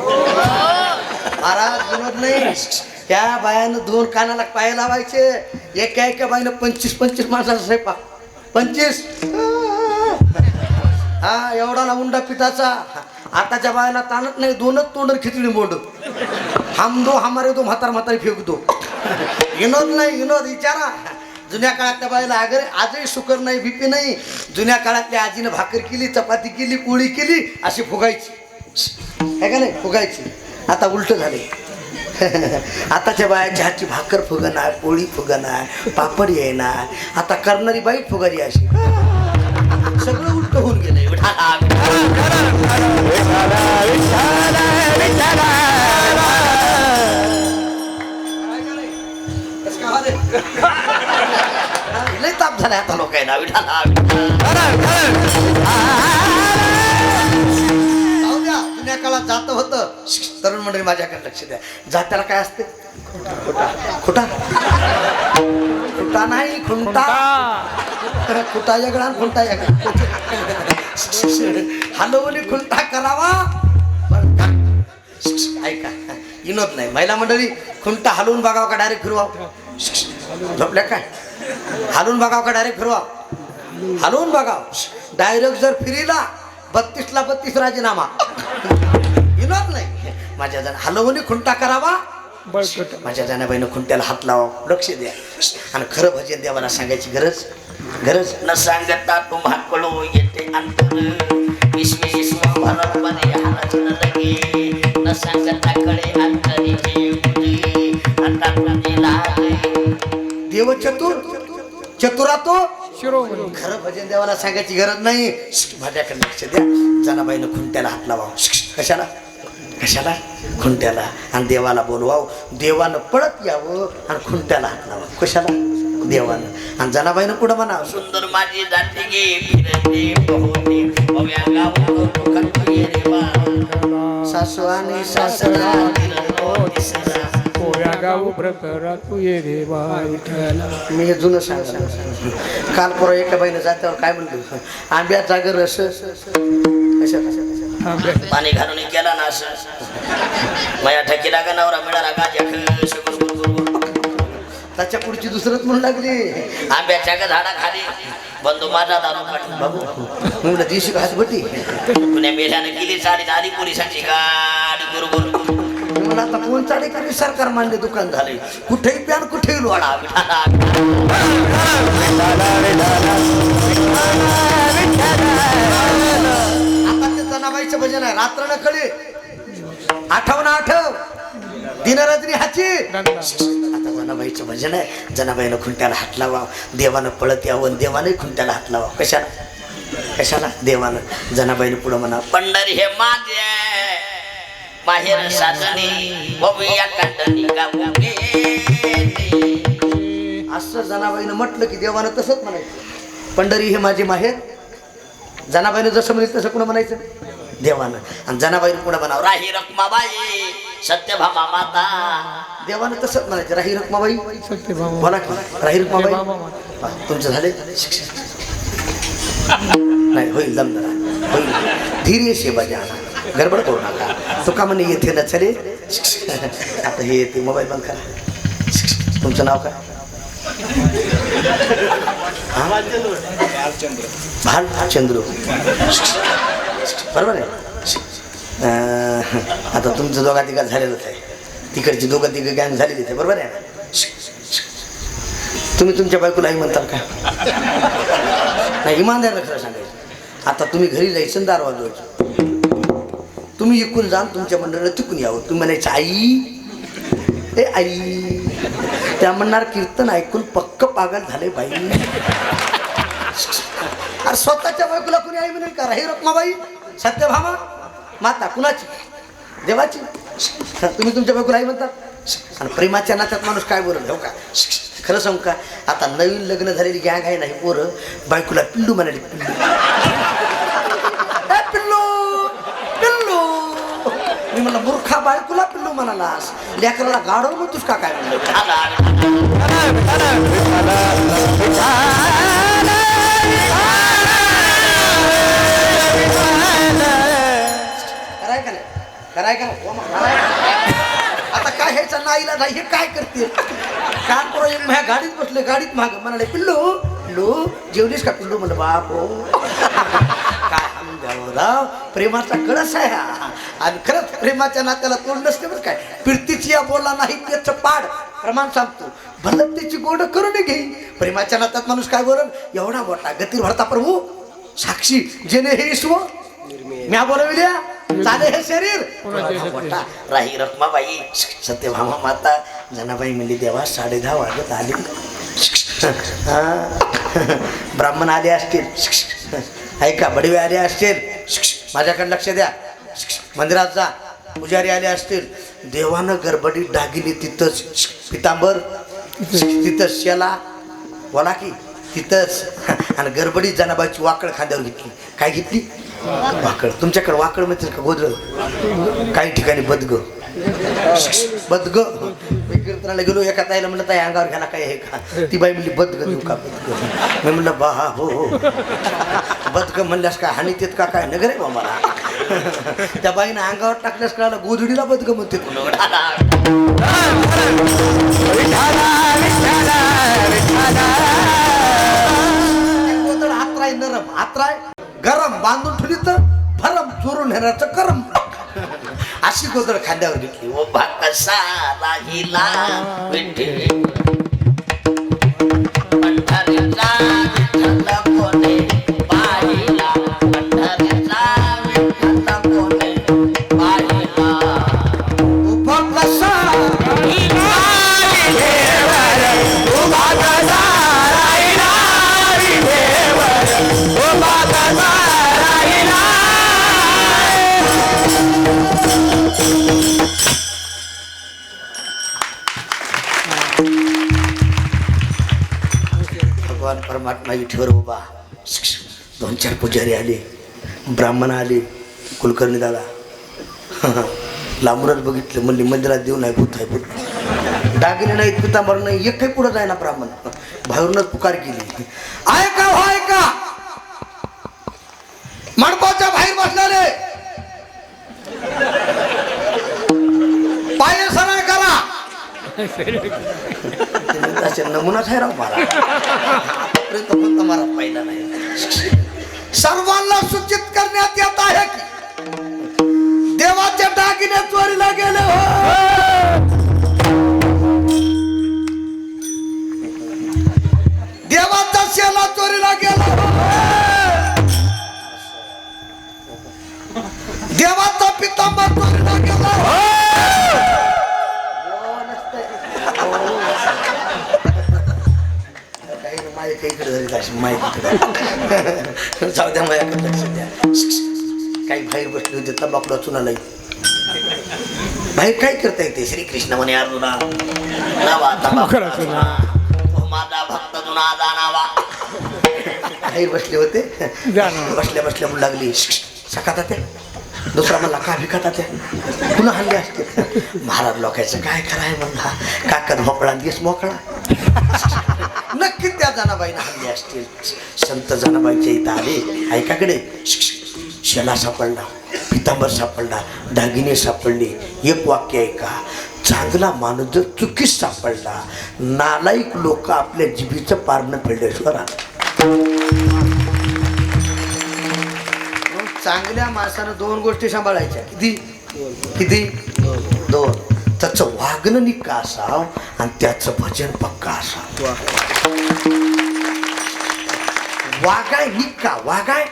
महाराज विनोद नाही त्या बायानं 2 कानाला पाय लावायचे एका बाईनं 25 माणसाचा स्वयंपाक 25 हा एवढा ना उंडा पिठाचा आताच्या बायाला ताणत नाही 2च तोंडर खिचडी मोड हम दो हमारे दो म्हातारी फेक दो विनोद नाही विनोद विचारा जुन्या काळातल्या बाईला अगर आजही शुकर नाही बीपी नाही जुन्या काळातल्या आजीनं भाकर केली चपाती केली पोळी केली अशी फुगायची आहे का नाही फुगायची आता उलट झाले आताच्या बायाच्या हातची भाकर फुगणार पोळी फुगणार पापड येणार आता करणारी बाई फुगारी अशी सगळं उलट होऊन गेलं लय ताप झाला आता लोकांना विठाला जाऊ द्या. जुन्या काळात जात होतं. तरुण मंडळी माझ्याकडे लक्ष द्या. जात्याला काय असते? खुटा खुटा नाही खुंटा. खुटा वेगळा आणि खुंटा वेगळा. हलवली खुंटा करावा. ऐका विनोद नाही. महिला मंडळी खुंटा हलवून बघावं का डायरेक्ट फिरवावं? झोपल्या काय? हलवून बघावं का डायरेक्ट फिरवावं? हलवून बघाव. डायरेक्ट जर फिरीला 32ला 32 राजीनामा. विनोद नाही. माझ्या जण हलवून खुंटा करावा. माझ्या जाण्याबाईनं खुंट्याला हात लावा. लक्ष द्या. आणि खरं भजन देवाला सांगायची गरज न सांगता तुम्हाकडो येते अंतर विश्व भरत बरे हात न लगे न सांगता कडे अंतरी येते आता तुझे लागे देव चतुरा तो खरं भजन देवाला सांगायची गरज नाही. माझ्याकडे लक्ष द्या. जनाबाईनं खुंट्याला हात लावा. कशाला खुंट्याला. आणि देवाला बोलवाव. देवानं पळत यावं आणि खुंट्याला हात लावा. कशाला? देवानं. आणि जनाबाईनं पुढं म्हणावं. सुंदर माझी जाते गे फिरते पोहते ओव्या गाव करतो ये रे बा सासू आणि सासरा मी हे जुनं सांगा. काल परवा एका बाईनं जात्यावर काय म्हणतो? आंब्याचा रस पाणी घालून केला ना असं माझ्या ठकीला का नवरा मिळाला का त्याच्या पुढची दुसरंच म्हणू लागली. आंब्याच्या का झाडाखाली बंधू माझा दारू काढला बाबू म्हणलं दिवशी घास बटी पुण्या मेल्यानं केली चाली आली पोलिसांची गाडी बरोबर. मला आता कोण चाडेकरी सरकार मानले दुकान झाले. कुठेही प्यान कुठेही लोडा. आता ते जनाबाईचं भजन आहे. रात्र न कळे आठव ना आठव दिनरात्री हाची. आता जनाबाईचं भजन आहे. जनाबाईनं खुंट्याला हात लावा. देवानं पळत यावं. देवाने खुंट्याला हात लावा. कशाला? देवानं. जनाबाईनं पुढं म्हणा. पंढरी हे माझे माहेर साधने बघूया कांडणी गावगे असं जनाबाईनं म्हटलं की देवानं तसंच म्हणायचं. पंढरी हे माझे माहेर. जनाबाईनं जसं म्हणेल तसं कुणं म्हणायचं? देवानं. आणि जनाबाईनं पुढं म्हणावं. राही रखमाबाई सत्यभामा माता. देवानं तसंच म्हणायचं. राही रखमाबाई बोला की. राही रखमाबाई. तुमचं झाले नाही? होईल जमणार होईल. धीरे शेबा द्या. गडबड करू नका. तुका म्हणे येथे न चले. आता हे येते. मोबाईल बंद करा. तुमचं नाव काय? भालचंद्र. बरोबर आहे. आता तुमचं दोघा तिघा झालेलंच आहे. तिकडची दोघं तिघं गँग झालेली आहे. बरोबर आहे ना? तुम्ही तुमच्या बायकोलाही म्हणताल का? नाही इमानदारला खरं सांगायचं. आता तुम्ही घरी जायचं दार वाजवायचं. तुम्ही इकून जाल. तुमच्या मंडळाला तिकून यावं. तुम्ही म्हणायचं आई ए आई. त्या म्हणणार कीर्तन ऐकून पक्क पागल झाले बाई. अरे स्वतःच्या बायकोला कुणी आई म्हणेल का? राही रखमाबाई सत्यभामा माता. कुणाची? देवाची. तुम्ही तुमच्या बायकोला आई म्हणता. आणि प्रेमाच्या नात्यात माणूस काय बोलत हो का? खरं सांगू का? आता नवीन लग्न झालेली गँग आहे नाही पोरं बायकोला पिल्लू म्हणाली. पिल्लू पिल्लू. मी म्हणलं मूर्खा बायकोला पिल्लू म्हणालास. लेकराला गाडव म्हणतोस का काय म्हणलं? कराय का आता काय ह्याचा नाईला नाही. हे काय करते? काल परवा एक माझ्या गाडीत बसले. गाडीत माग म्हणाले पिल्लू पिल्लू जेवलीस का? पिल्लू म्हणलं बाप हो. काय राव प्रेमाचा कळस आहे हा. आणि खरंच प्रेमाच्या नात्याला तोड नसते बरं काय. पिरतीची या बोलला नाही त्याचं पाड प्रमाण सांगतो. भलं त्याची गोड करून घेईन. प्रेमाच्या नात्यात माणूस काय बोलल? एवढा मोठा गतीर भरता प्रभू साक्षी जेने हे ईश्व म्या बोलविल्या चाले हे शरीर. राही रखमाबाई सत्यभामा माता. जनाबाई म्हणली देवा 10:30 वाजत आली. ब्राह्मण आले असतील. ऐका बडवे आले असतील. माझ्याकडे लक्ष द्या. मंदिरात जा. पुजारी आले असतील. देवानं गडबडीत दागिने तिथंच पितांबर तिथंच शेला बोला की तिथंच आणि गडबडीत जनाबाईची वाकड खांद्यावर घेतली. काय घेतली? वाकड. तुमच्याकडे वाकड म्हणतील का गोदर? काही ठिकाणी बदग. बदग. मी कीर्तनाला गेलो, एका ताईला म्हणलं ताई अंगावर घ्यायला काय आहे का? ती बाई म्हणली बदग देऊ का? बदग. मी म्हणलं बा हो हो बदग म्हणल्यास काय हानी तेत का काय नगर आहे बा मला. त्या बाईनं अंगावर टाकल्यास कळालं गोधडीला बदग म्हणते. हातराय नरम हातराय गरम बांधून ठेवली तर भरम चोरून नेण्याचं करम. अशी गोदड खांद्यावर घेतली. ओ कसा राहिला विठ्ठल पंढरीचा विठ्ठल कोणे पाहिला पंढरीचा विठ्ठल कोणे पाहिला उभा कसा भगवान परमात्मा विठीवर उभा. 2-4 पुजारी आले, ब्राह्मण आले, कुलकर्णी दादा लांबूनच बघितलं. म्हणले मंदिरात देऊ नाही भूत आहे भूत. दागिने नाहीत पितांबर नाही एक काही पुढं जायना. ब्राह्मण बाहेरूनच पुकार केली. ऐका हो ऐका मंडपाच्या बाहेर बसणारे पाय सरळ करा. असे नमुनाच आहे राव मला. पण तुम्हाला पाहिला नाही. सर्वांना सूचित करण्यात येत आहे की देवाच्या दागिने चोरीला गेले हो. देवाचा शेला चोरीला गेला हो. देवाचा पितांबर चोरीला गेला हो. जाऊ द्या माझ्याकडे लक्ष द्या. काही बाहेर बसले होते तंबाखूला चुनाला. बाहेर काय करता येते? श्रीकृष्ण म्हणे अर्जुना नवा तंबाखूला माझा भक्त जुना जाणावा. बाहेर बसले होते. बसल्या बसल्या म्हणू लागली सकाता त्या दुसरा म्हणला का भिकाता त्या पुन्हा हल्ले असते. महाराज लोकांचं काय कराय म्हणला काकद मोकळा दिस मोकळा. नक्की त्या जनाबाईनं हल्ले असतील. संत जनाबाईच्या इथं आले. ऐकाकडे शेला सापडला, पितांबर सापडला, दागिने सापडले. एक वाक्य ऐका. चांगला माणूस जर चुकीच सापडला, नालायक लोक आपल्या जिभीचं पारणं फेडल्याशिवाय. चांगल्या माणसानं 2 गोष्टी सांभाळायच्या. किती किती? 2. त्याचं वागणं निक्का असावं आणि त्याचं भजन पक्का असावं. वागाय निक्का वागाय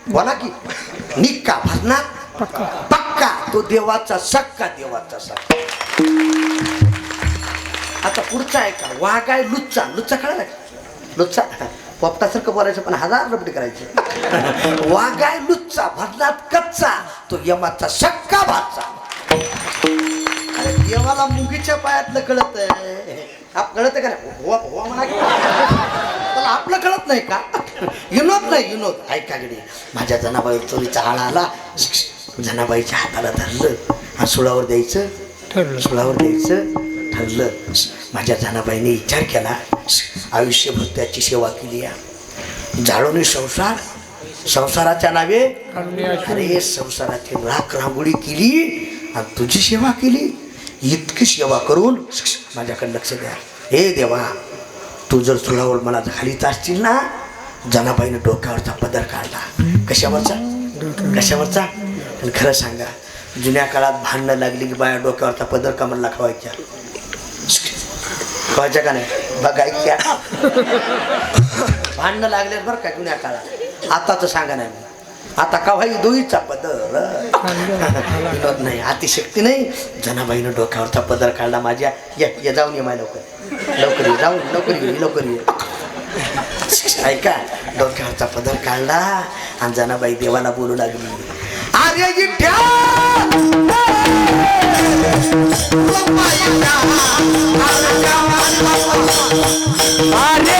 बोला की निक्का भजनात पक्का तो देवाचा सक्का देवाचा सक्का. आता पुढचा आहे का? वागाय लुच्चा. लुच्चा कळाला लुच्चा पोपटासारखं बोलायचं पण 1000 रबडी करायचे. वागाय लुच्चा भजनात कच्चा तो यमाचा सक्का भाचा. अरे देवाला मुंगीच्या पायातलं कळत कळत का म्हणा त्याला आपलं कळत नाही का? विनोद नाही विनोद. ऐकाकडे माझ्या जनाबाई चोरीचा आळा आला. जनाबाईच्या हाताला धरलं आणि सुळावर द्यायचं सुळावर द्यायचं ठरलं. माझ्या जनाबाईने विचार केला. आयुष्यभर त्याची सेवा केली. जाळोनी संसार संसाराच्या नावे अरे संसाराची राख रांगोळी केली आणि तुझी सेवा केली. इतकी सेवा करून माझ्याकडे लक्ष द्या. हे देवा तू जर सुळावर मला घालीत असतील ना. जनाबाईनं डोक्यावरचा पदर काढला. कशावरचा? कशावरचा? आणि खरं सांगा जुन्या काळात भांडणं लागली की बाया डोक्यावरचा पदर कमरला खवायच्या. खवायच्या का नाही बघायच्या. भांडणं लागल्यास बरं का जुन्या काळात. आता तर सांगा नाही. आता कवाई दोईचा पदर विनोद नाही अतिशक्ती नाही. जनाबाईनं डोक्यावरचा पदर काढला. माझ्या या जाऊन ये माझ्या लवकर लवकर ये जाऊन लवकर ये. ऐका डोक्यावरचा पदर काढला आणि जनाबाई देवाला बोलू लागली. अरे अरे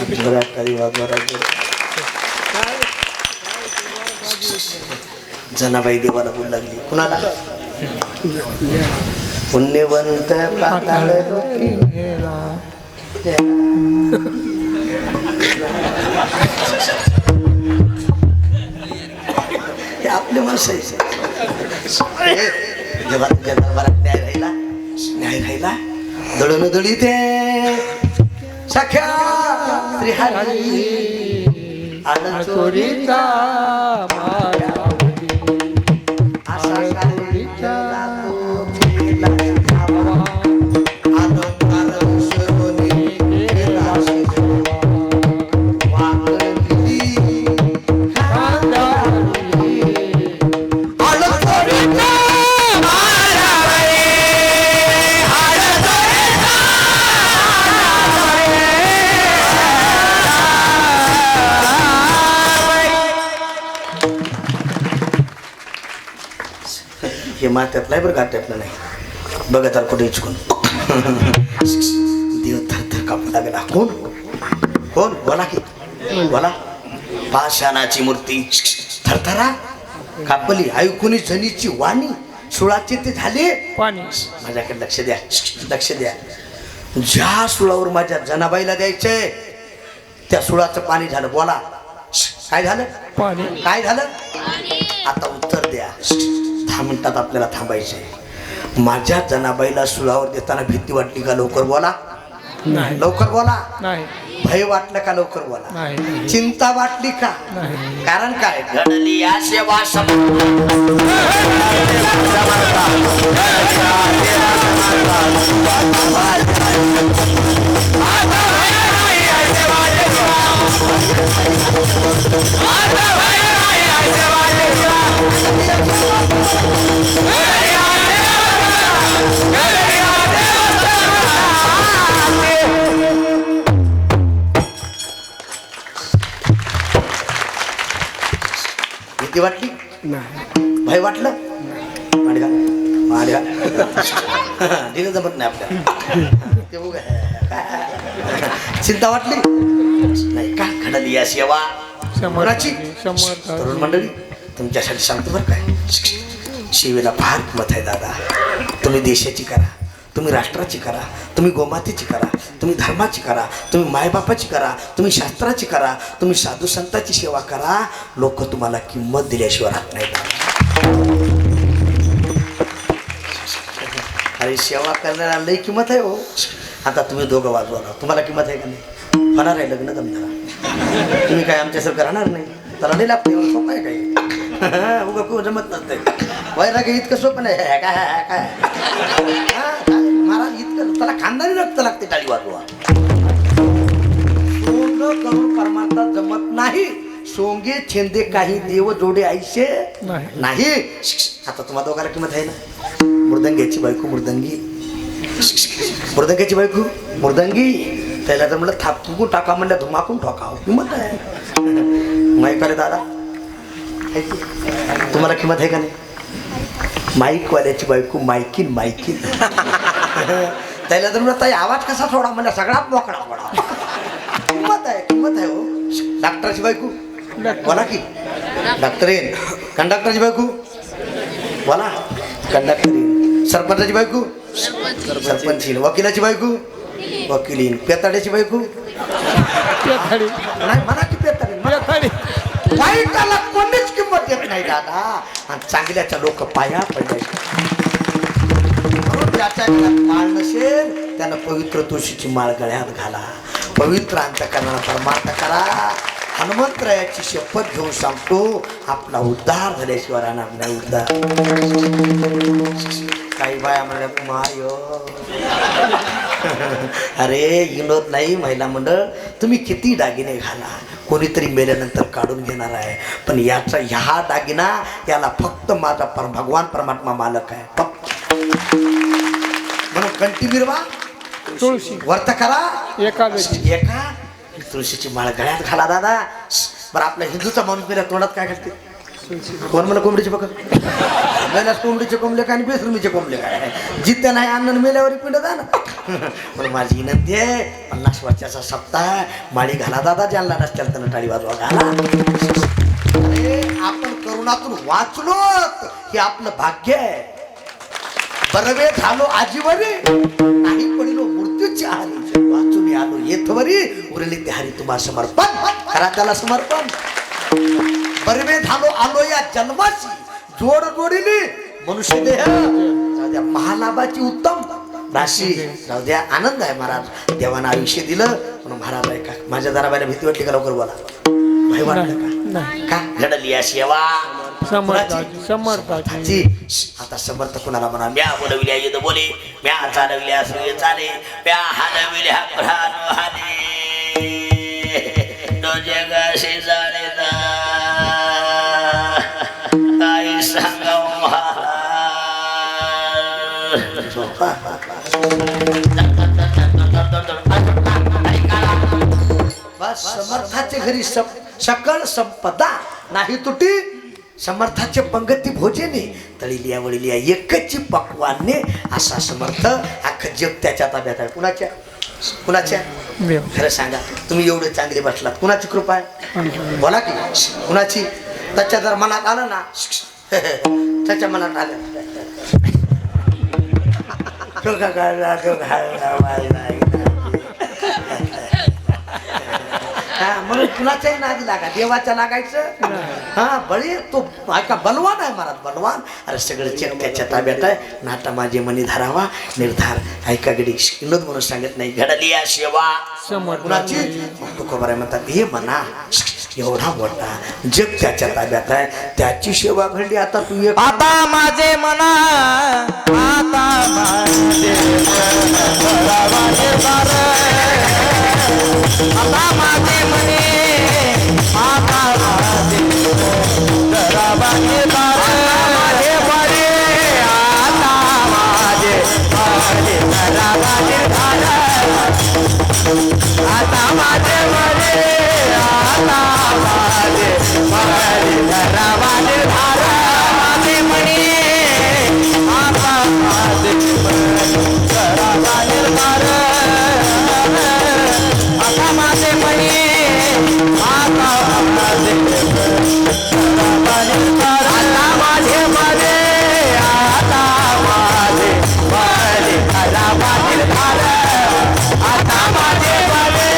विठ्ठल जनाबाई देवाला बोलू लागली. कुणाला? पुण्यवंत पाताळ हे आपले माणसं आहे. जेव्हा तुझ्या दरबारात न्याय राहिला दळून दळी ते सख्या श्रीहरी आनंद चोरीचा हे मात्यातला आहे बरं गाठ्यातलं नाही. बघत आल कुठे इचकून देव थर कापू लागला. कोण कोण बोला की बोला. पाषाणाची मूर्ती थरथरा कापली ऐकून जनीची वाणी सुळाचे ते झाले पाणी. माझ्याकडे लक्ष द्या लक्ष द्या. ज्या सुळावर माझ्या जनाबाईला द्यायचंय त्या सुळाचं पाणी झालं. बोला काय झालं? पाणी. काय झालं? आता उत्तर द्या. 10 मिनिटात आपल्याला थांबायचंय. माझ्या जनाबाईला सुळावर देताना भीती वाटली का? लवकर बोला. नाही. लवकर बोला. नाही. भय वाटलं का? लवकर बोला. नाही. चिंता वाटली का? नाही. कारण काय? घडली या सेवा भीती वाटली? नाही. भय वाटलं? माडगा माडगा दिलं जमत नाही आपल्याला. ते बघ. चिंता वाटली नाही का? घडली या सेवा कोणाची? समर्थ. तरुण मंडळी तुमच्यासाठी सांगतो बरं काय. सेवेला फार किंमत आहे दादा. तुम्ही देशाची करा, तुम्ही राष्ट्राची करा, तुम्ही गोमातेची करा, तुम्ही धर्माची करा, तुम्ही मायबापाची करा, तुम्ही शास्त्राची करा, तुम्ही साधू संतांची सेवा करा. लोक तुम्हाला किंमत दिल्याशिवाय राहत नाही. अरे सेवा करण्याला लई किंमत आहे हो. आता तुम्ही दोघं वाजवा. तुम्हाला किंमत आहे का नाही? होणार आहे लग्न जमणार. तुम्ही काय आमच्यासारखं राहणार नाही, त्याला नाही लागते सोपं आहे काही. उगा खूप जमत नसते वैराग्य इतकं सोपं नाही. काय काय महाराज इतकं त्याला खानदानी रक्त लागते टाळी वाजवा. सोंग करून परमार्थ जमत नाही. सोंगे छेंदे काही देव जोडे आईशे नाही. आता तुम्हाला दोघांना किंमत आहे ना. मृदंग्याची बायको मृदंगी, मृदंग्याची बायको मृदंगी. त्याला तर म्हणलं थापकून टाका म्हणलं धुमाकून ठोकाव. किंमत आहे माईकवाले दादा. तुम्हाला किंमत आहे का नाही. माईकवाल्याची बायको मायकीन मायकीन. त्याला तर म्हणलं ताई आवाज कसा सोडा म्हणलं सगळा मोकळा पडा. किंमत आहे, किंमत आहे हो. डॉक्टरची बायको बोला की डॉक्टरीन. कंडक्टरची बायको बोला कंडक्टरीन. सरपंचाची बायको सरपंचीन. वकिलाची बायको वकिलीन. पेताड्याची बायको नाही म्हणा की पेताडी. वाईटाला कोणीच किंमत देत नाही दादा. आणि चांगल्याच्या लोक पाया पडायचे. म्हणून ज्याच्या गळ्यात माळ नसेल त्यानं पवित्र तुळशीची माळ गळ्यात घाला. पवित्र अंतकरणाला परमार्थ करा. हनुमंतरायाची शपथ घेऊन सांगतो आपला उद्धार झाल्याशिवाय राहणार नाही. उद्धार काही बाया म्हणल्या माय अरे विनोद नाही महिला मंडळ. तुम्ही किती दागिने घाला कोणीतरी मेल्यानंतर काढून घेणार आहे. पण याचा ह्या दागिना याला फक्त माझा भगवान परमात्मा मालक आहे. फक्त म्हणून कंठी बिरवा तुळशी वर्त करा. एकादशी एका तुळशीची माळ गळ्यात घाला दादा. बरं आपला हिंदूचा माणूस मेल्या तोंडात काय घालते. कोण मला कोंबडीचे बघ मेल्यास कोंबडीचे कोंबले काय आणि बेसरुमीचे कोंबले काय. जित्या नाही अन्न मेल्यावर पिंड जा ना. पण माझी विनंती आहे 50 वर्षाचा सप्ताह माळी घाला दादा. ज्यांना नसत्याला त्यांना टाळी वाजवा घाला. अरे आपण करुणातून वाचलो हे आपलं भाग्य आहे. बरवे झालो आजीवरी नाही पडिलो मृत्यूची हारी. वाचून आलो येथवरी उरली ते हरी तुम्हा समर्पण करा त्याला समर्पण. बरवे झालो आलो या जन्माची जोड जोडीली मनुष्य देह. जाऊ द्या महालाभाची उत्तम राशी. जाऊ द्या आनंद आहे महाराज देवानं आयुष्य दिलं म्हणून महाराज आहे का. माझ्या दराबाईला भीती वाटली का. लवकर बोला भय वाटलं का. का घडली या सेवा समर्थाची. आता समर्थ कुणाला म्हणा. म्या बोलविल्या युद्ध बोले म्या चालविल्या सूर्य चाले म्या हालविल्या प्राण हाले तो जगाशी जाणे काही सांगाव बस. समर्थाचे घरी सकळ संपदा नाही तुटी. समर्थाचे पंगती भोजने तळिलिया वळिलिया एकची पक्वाने. असा समर्थ अख्खं जग त्याच्या ताब्यात आहे. कुणाच्या कुणाच्या खरं सांगा तुम्ही एवढे चांगले बसलात कुणाची कृपा आहे. बोला की कुणाची. त्याच्या जर मनात आलं ना त्याच्या मनात आलं म्हणून कुणाच्याही नादी लागा देवाच्या लागायचं. हा बळी तो ऐका बलवान आहे महाराज बलवान. अरे सगळं चेक त्याच्या ताब्यात आहे. नाटा माझे मनी धरावा निर्धार. ऐका गडी विनोद म्हणून सांगत नाही. घडली या सेवा कुणाची. तुकोबाराय म्हणतात हे म्हणा एवढा मोठा जग त्याच्या ताब्यात आहे त्याची सेवा घडली. आता तू एक आता माझे मना आता माझे आता माझे मने आता माझे माझे बरे आता माझे आता माझे बरे आता माझे घराबाजे धार माझे मने आता माझे घराबाजे धार आता माझे मने आता माझे घराबाजे धार आता माझे मने आता माझे घराबाजे धार आता माझे मने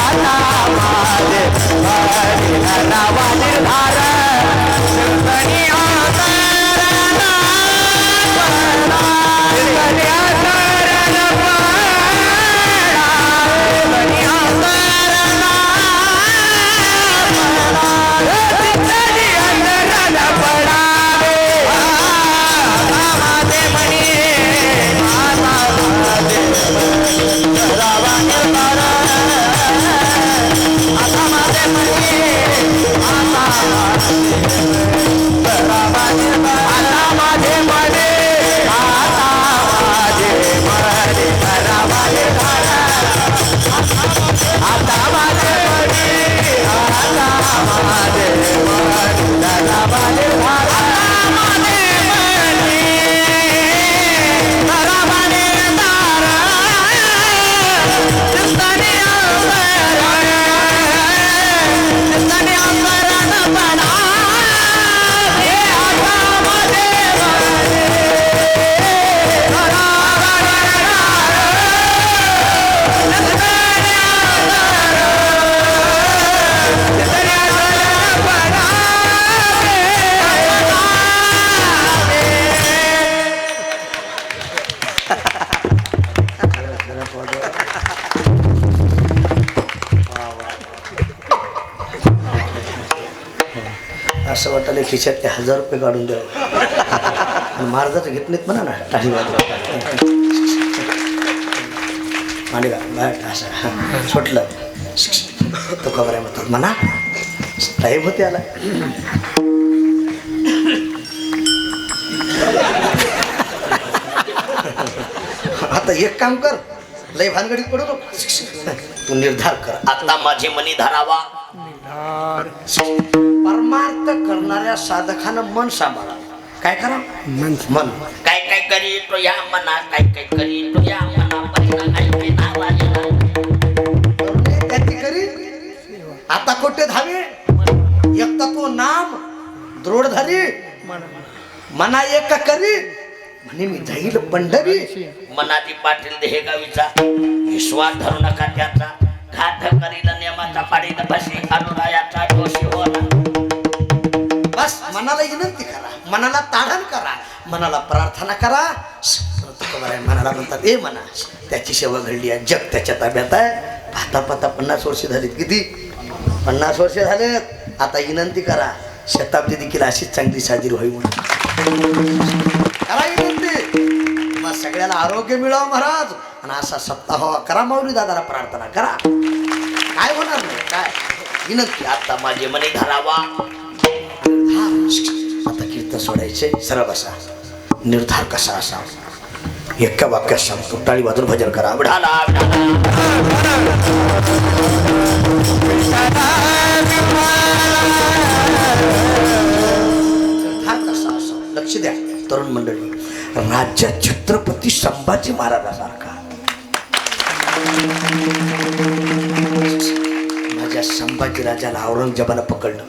आता माझे घराबाजे धार खिशातले 1000 रुपये काढून द्यावं. महाराजाचं घेत नाहीत म्हणा ना टाळी वाजवा. आणि का असं सुटलं तो खबर आहे म्हणतात म्हणा टाईम होते आला. आता एक काम कर, लय भानगडीत पडू नको, तू निर्धार कर. आता माझे मनी धरावा. परमार्थ करणाऱ्या साधकानं मन सांभाळा. काय करा? मन. काय काय करी तो या मना, काय काय करी तो या मना, परिणा ऐके नावाजे ना. त्याची करी आता कोठे धावे, एक तत्व नाम दृढ धरी, मना एक करी म्हणे मी जाईल पंढरी. मनाची पाटील देहगावीचा विश्वास धरू नका त्याचा, घात करील नियमाचा पाडील बशी अनुरायाचा दोषी होला. बस मनाला विनंती करा, मनाला ताडण करा, मनाला प्रार्थना करा. मनाला म्हणतात ए मना, त्याची सेवा घडली आहे, जग त्याच्या ताब्यात आहे. पाहता पाहता 50 वर्ष झालीत. किती? 50 वर्ष झालेत. आता विनंती करा शताब्दी देखील अशीच चांगली साजरी होई म्हणून करा विनंती. मग सगळ्याला आरोग्य मिळावं महाराज, आणि असा सप्ताह व्हावा. करा माऊली दादाला प्रार्थना करा, काय होणार नाही. काय विनंती. आता माझे मनी धरावा. आता कीर्तन सोडायचे. सरळ बसा. निर्धार कसा असा एका वाक्यात सांगतो. टाळी वाजून भजन करा. विठाला निर्धार कसा असा लक्ष द्या तरुण मंडळी. राज्यात छत्रपती संभाजी महाराजासारखा माझ्या संभाजी राजाला औरंगजेबाला पकडलं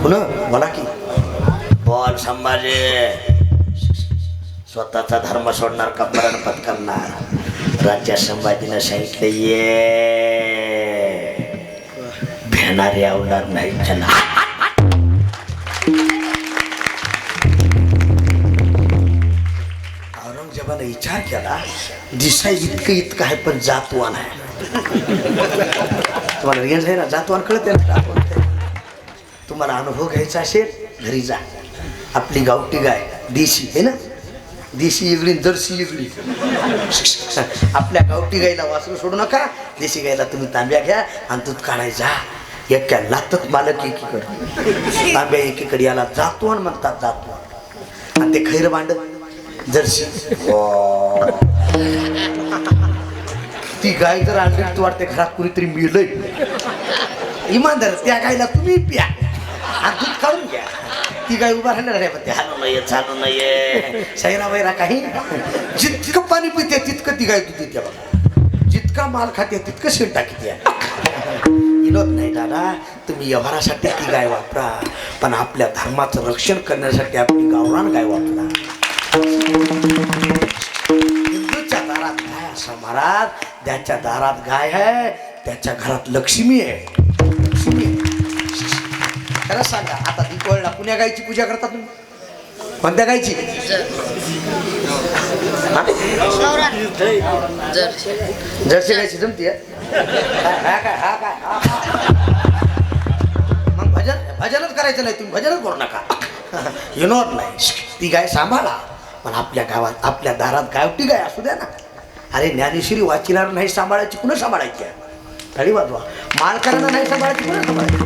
पुन्हा बोला की बोल संभाजी. स्वतःचा धर्म सोडणार का मरण पत्करणार? राज्या संभाजीनं सांगितलं ये भेणारे आवणार नाही चला. औरंगजेबाने विचार केला दिसाय इतकं आहे पण जातवान आहे. तुम्हाला रेंज आहे ना, जातवान कळते ना. तुम्हाला अनुभव घ्यायचा असेल घरी जा. आपली गावठी गाय देशी आहे ना, देशी इगडी जर्सी इगडी. आपल्या गावठी गायला वासरू सोडू नका. देशी गायला तुम्ही तांब्या घ्या आणि दूध काढायचा. एका लातच मालक एकीकडे, तांब्या एकीकडे. याला जातवान म्हणतात, जातवान. आणि ते खैर भांड जर्सी. ती गाय जर आणली तू वाटते घरात कुणीतरी मिळलंय. इमानदार त्या गायला तुम्ही प्या आणि दूध काढून घ्या. ती गाय उभा राहणार आहे म्हणते चालू नये सैरा वैरा काही. जितकं पाणी पिते तितकं ती गाय दूध देते बघा. जितका माल खाते तितकं शेण टाकीते. विनोद नाही दादा, तुम्ही व्यवहारासाठी ती गाय वापरा, पण आपल्या धर्माचं रक्षण करण्यासाठी आपली गावरान गाय वापरा. हिंदूच्या दारात गाय असा महाराज, त्याच्या दारात गाय आहे त्याच्या घरात लक्ष्मी आहे. लक्ष्मी आहे. खरं सांगा आता दीपावळीला कुण्या गायची पूजा करता तुम्ही? कोणत्या गायची? जर्सी गायची जमती. मग भजनच करायचं नाही. तुम्ही भजनच करू नका. विनोद नाही. ती गाय सांभाळा, पण आपल्या गावात आपल्या दारात गावठी गाय असू द्या ना. अरे ज्ञानेश्वरी वाचिणार नाही सांभाळायची, कुणा सांभाळायची? टाळी वाजवा. मालकांना नाही सांभाळायची, कुणा सांभाळायची?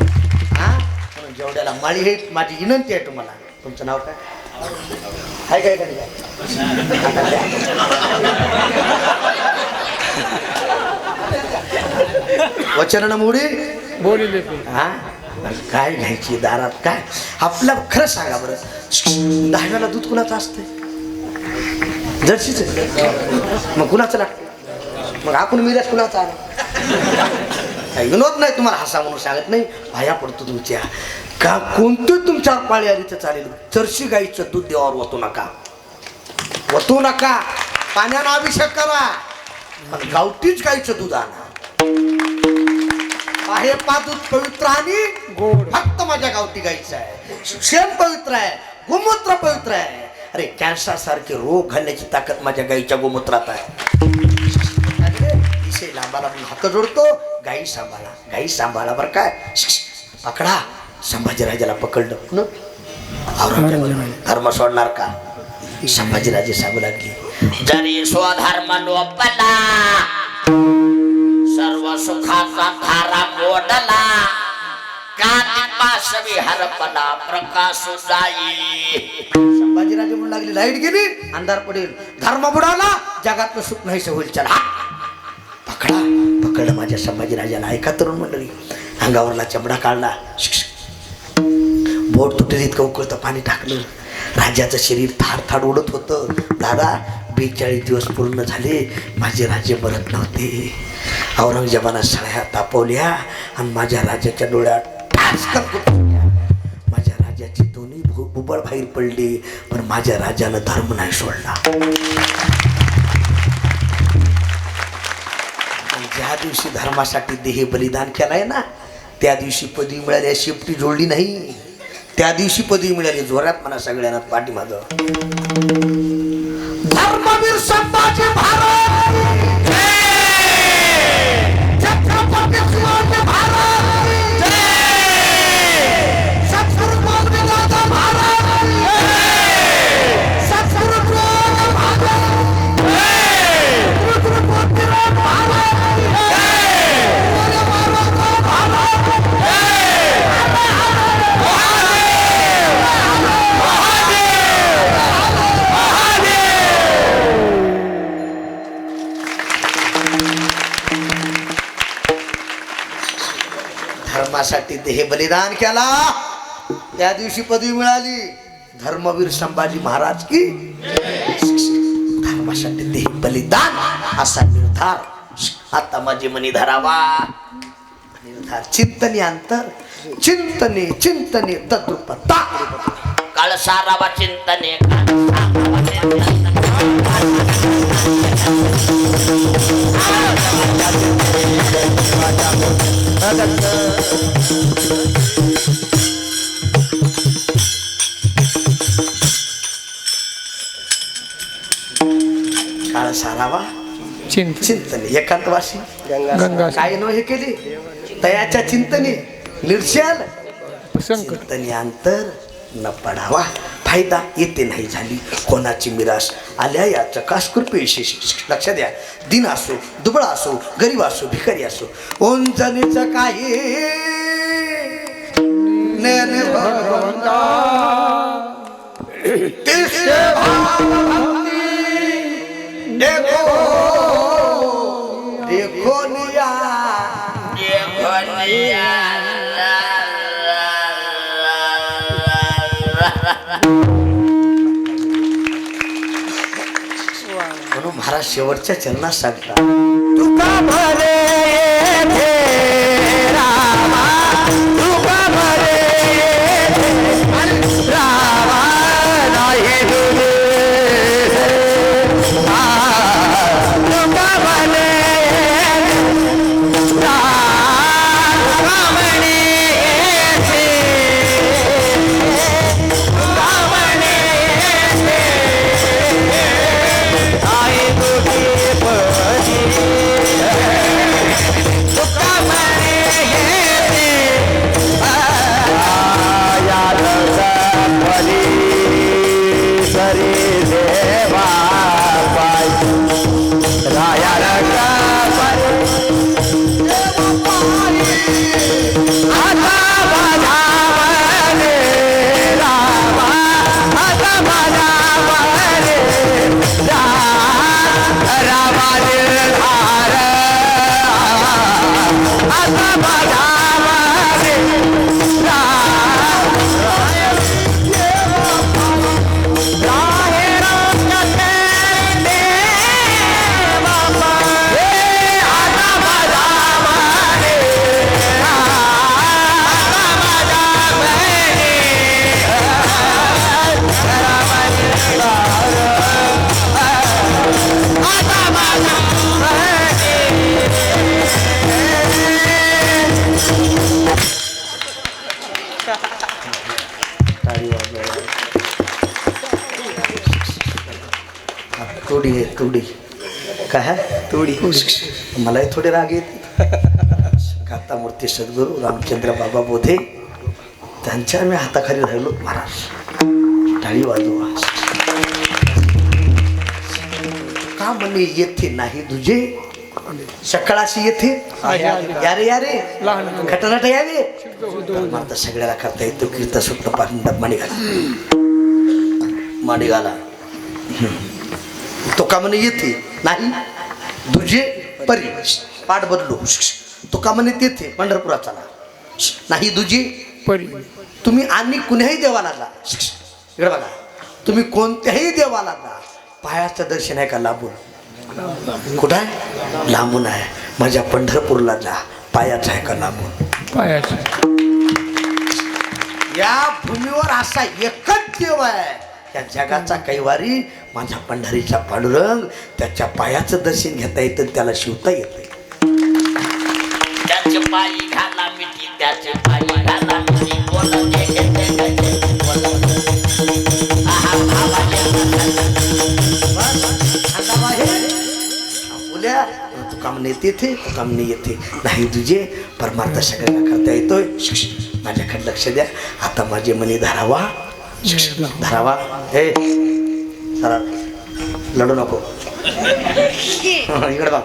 हा, जेवढ्याला माळी हे माझी विनंती आहे तुम्हाला. तुमचं नाव काय आहे? काय काय वचन मोडी बोलिले हा काय घ्यायची दारात? काय आपल्या खरं सांगा बरं, 10व्याला दूध कुणाचं असतंय? जर्सीच. मग कुणाचं लागतं? मग आपण मिराज कुणाचा आला? काही विनोद नाही, तुम्हाला हसा म्हणून सांगत नाही. पाया पडतो तुमच्या. का कोणतं तुमच्या पाळी आली तर चालेल, जर्सी गाईचं दूध देवावर वतू नका. वतू नका. पाण्यानं अभिषेक करा, पण गावठीच गाईचं दूध आणा. आहे दूध पवित्र आणि गोड. फक्त माझ्या गावठी गाईचं आहे. शेण पवित्र आहे, गोमूत्र पवित्र आहे. अरे कॅन्सर सारखे रोग घालण्याची ताकद माझ्या गाईच्या गोमूत्रात आहे. लांबाला हात जोडतो. गाई सांभाळा, गाई सांभाळा बरं काय. पकडा संभाजीराजाला पकडलं औरंगजेबाने. धर्म सोडणार का? संभाजीराजे सांगू लागले, जरी स्वधर्म लोपला सर्व सुखाचा धारा मोडला कादिपाशवी हरपला प्रकाश जाई. संभाजीराजे म्हणू लागले, लाईट गेली अंधार पडेल, धर्म बुडाला जगातलं सुख नाहीसं होईल, चला पकडा. पकडलं माझ्या संभाजीराजाला. ऐका तरुण मंडळी, अंगावरला चमडा काढला, बोट तुटेल इतकं उकळतं पाणी टाकलं. राजाचं शरीर थाड थाड उडत होतं. दादा 42 दिवस पूर्ण झाले, माझे राजे मरत नव्हते. औरंगजेबानं सळ्या तापवल्या आणि माझ्या राजाच्या डोळ्यात माझ्या राजाची दोन्ही बुबळ बाहेर पडली, पण माझ्या राजानं धर्म नाही सोडला. ज्या दिवशी धर्मासाठी देह बलिदान केलाय ना, त्या दिवशी पदवी मिळाली. शेपटी जोडली नाही, त्या दिवशी पदवी मिळाली. जोरात म्हणा सगळ्यांना पाठीमागं. धर्मवीर संभाजी महाराज, छत्रपती शिवाजी महाराज, सद्गुरु गोविंददादा महाराज, सद्गुरु गोविंद महाराज, गुरु गोविंदराव महाराज, गुरु महाराज महाराज. धर्मासाठी देह बलिदान केला, त्या दिवशी पदवी मिळाली. धर्मवीर संभाजी महाराज की. धर्मासाठी देह बलिदान असा निर्धार आता माझे मनी धरावा. निर्धार चिंतने अंतर, चिंतने चिंतने तद्रुपता. काळ सारावा चिंतने काळ सारावा चिंतने. काळ सारावा चिंतने एकांतवासी गंगा काय नो हे केली तयाच्या चिंतने निर्शल चिंतने अंतर न पडावा. फायदा येते नाही झाली कोणाची मिरास आल्या याचं कास कृपेशी. लक्ष द्या, दिन असो दुबळा असो गरीब असो भिकारी असो, उंचनीचं काही नेने भगवंता तिसरे भावभक्ती देखो देखो निया म्हणून महाराज शेवटच्या चरणात सांगता, तुका भरे येथे रामा, तुका भरे येथे रामा, नाही तुझे तुका भरे येथे रामणी येथे रामणी येथे आई तुझी पदी तुका भरे येथे या पदी सरी देवा पाय राया रंगा आता माझा मने रामा, आता माझा मने रामा निर्धार, आता माझा मने टाळी वाजवा. टोडी आहे टोडी काय टोडी. मलाही थोडे राग येते. गाता मूर्ती सद्गुरू रामचंद्र बाबा बोधे त्यांच्या मी हाताखाली राहिलो महाराज टाळी वाजवा का म्हणे येथे नाही तुझे सकाळाशी येथे यारे यारे खटनाट यावे आता सगळ्याला करता येतो कीर्त सुटलं पाठून माडी घाला माडी घाला तो का म्हणे येथे नाही तुझे परी पाठ बदलू तो का म्हणे तेथे पंढरपुरात चला नाही तुझी परी तुम्ही आणि कुण्याही देवाला जा इकडे बघा तुम्ही कोणत्याही देवाला जा पायाचं दर्शन आहे का लांबून कुठं आहे लांबून आहे माझ्या पंढरपूरला जा पायाचं आहे का लांबून पायाचं या भूमीवर असा एकच देव आहे या जगाचा कैवारी माझ्या पंढरीचा पांडुरंग त्याच्या पायाचं दर्शन घेता येतं त्याला शिवता येतं त्याचे पायी घाला मिठी त्याचे पायी घाला मिठी बोलते बोल्या तू काम नाही येथे तू काम नाही येते नाही तुझे परमार्थ सगळ्यांना करता येतोय माझ्याकडे लक्ष द्या आता माझे मनी धरावा धरावा हे चला लढू नको इकडे बघ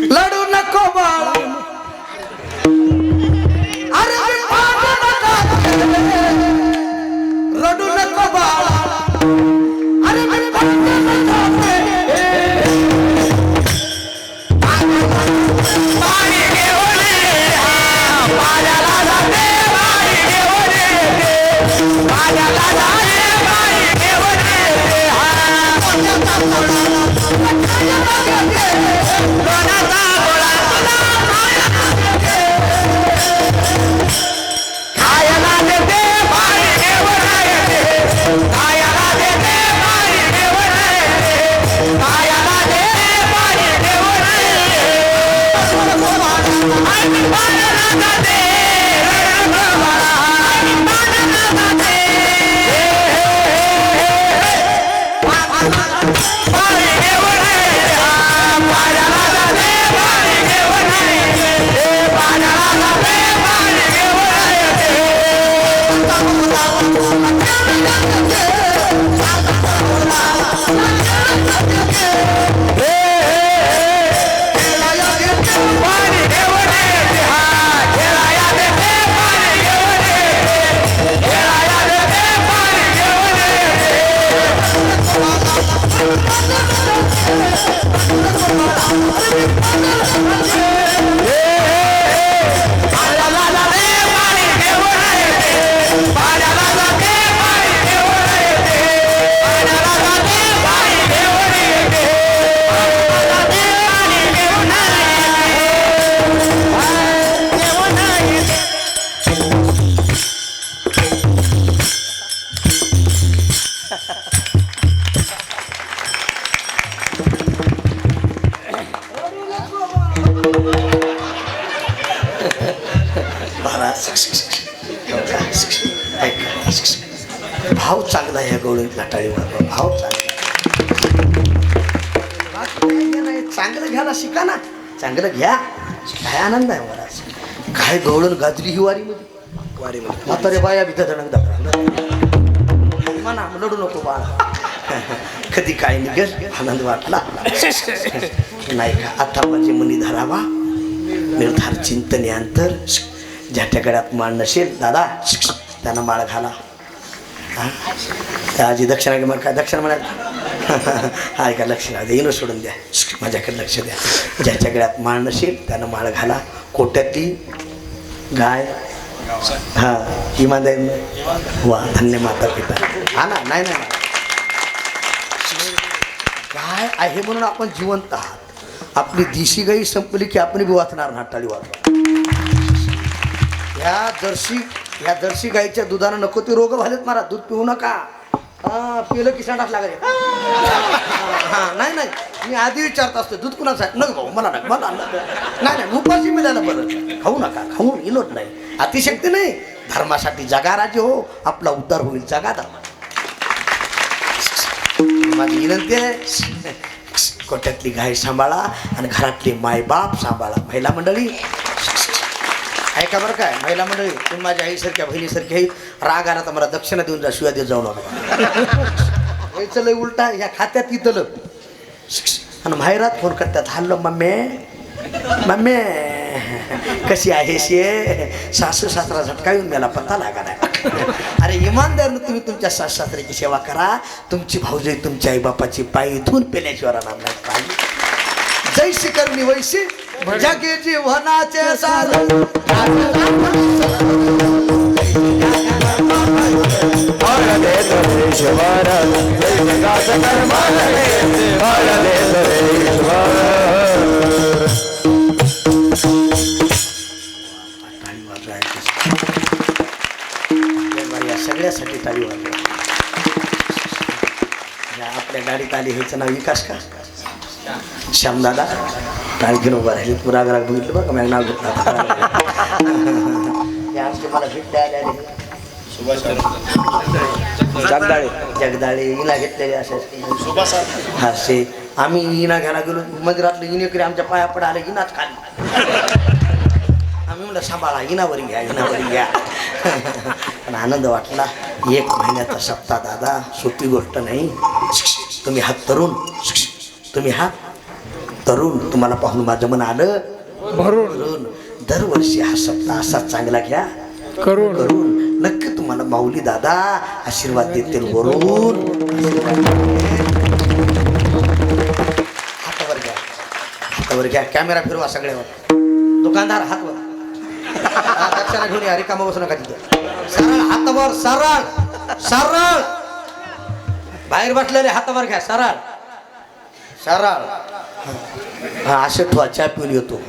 लढू नको बाळा अरे रडू नको बाळा अरे भाव चांगला या गवळीतला टाळीवर भाव चांगला चांगलं घ्यायला शिका ना चांगलं घ्या काय आनंद आहे मला काय गवळण गाजली ही वारीमध्ये म्हातारे बाया भीत धडक म्हणा लढू नको बाळा कधी काय निघेल आनंद वाटला नाही का आता माझी मनी धरावा निर्धार चिंतने अंतर ज्याच्या गळ्यात माळ नसेल दादा त्यांना माळ घाला आजी दक्षिणा मग काय दक्षिणा म्हणाल हाय का लक्ष द्या येणं सोडून द्या माझ्याकडे लक्ष द्या ज्याच्या गळ्यात माळ नसेल त्यानं माळ घाला कोट्यातली गाय हा इमानदारी वा धन्य माता पिता हा ना नाही नाही गाय आहे म्हणून आपण जिवंत आहात आपली देशी गाई संपली की आपण बी वाचणार ना टाळी वाजवा या जर्सी गाईच्या दुधानं नको ते रोग झालेत मारा दूध पिऊ नका पिलं की संडास लागले हा नाही नाही मी आधी विचारत असतो दूध कुणाचं आहे नको भाऊ मला नाही मला नाही नाही उपाशी मिळालं बरं खाऊ नका खाऊन इलोच नाही अतिशक्ती नाही धर्मासाठी जगा राजे हो आपला उद्धार होईल जगा धर्म माझी विनंती आहे कोट्यातली गाय सांभाळा आणि घरातले मायबाप सांभाळा महिला मंडळी ऐका बरं काय महिला मंडळी, तुम्ही माझ्या आईसारख्या बहिणीसारख्या राग आला तर मला दक्षिणा देऊन जा, शिवाय देत जाऊ नका. यायचं लय उलटा ह्या खात्यात इथलं आणि माहेरात फोन करतात, हॅलो मम्मी मम्मी कशी आहेस ये, सासू सासरा झटका येऊन मला पत्ता लागा नाही. अरे इमानदार तुम्ही तुमच्या सासू सासऱ्याची सेवा करा, तुमची भाऊजाई तुमच्या आईबापाची पायी धुवून पेल्याशिवाय राहणार नाही. पायी जैसी करणी वैसी जगे जीवनाचे सार. सगळ्यासाठी टाळी वाजवा. आपल्या गाडीत आली ह्याचं नाव विकास का श्यामदादा टाळी घेऊन उभा राहिले. तू राग बघितलं बघा मॅग नाव घेतलं. आमचे मला भेटले आले जगदाळे जगदाळे इना घेतलेले असे असे. आम्ही इना घ्यायला गेलो मंदिरातलं इनेकरी आमच्या पाया पडा आले, इनाच खाली. आम्ही म्हणलं सांभाळा, इनावरी घ्या इनावरी घ्या. पण आनंद वाटला. 1 महिन्याचा सप्ताह दादा सोपी गोष्ट नाही. तुम्ही हात तरुण, तुम्ही हात तरुण, तुम्हाला पाहून माझं मन आलं भरून. दरवर्षी हा सप्ताह असा चांगला घ्या करून. नक्की तुम्हाला माऊली दादा आशीर्वाद देतील वरून. हातावर घ्या हातावर घ्या. कॅमेरा फिरवा सगळ्यावर. दुकानदार हातवर दक्षिणा घेऊन या, रिकामा बसू नका तिथं. सरळ हातावर, सरळ सरळ. बाहेर बसलेले हातावर घ्या, सरळ सरळ. हा असे ठेवा, चहा पिऊन येतो.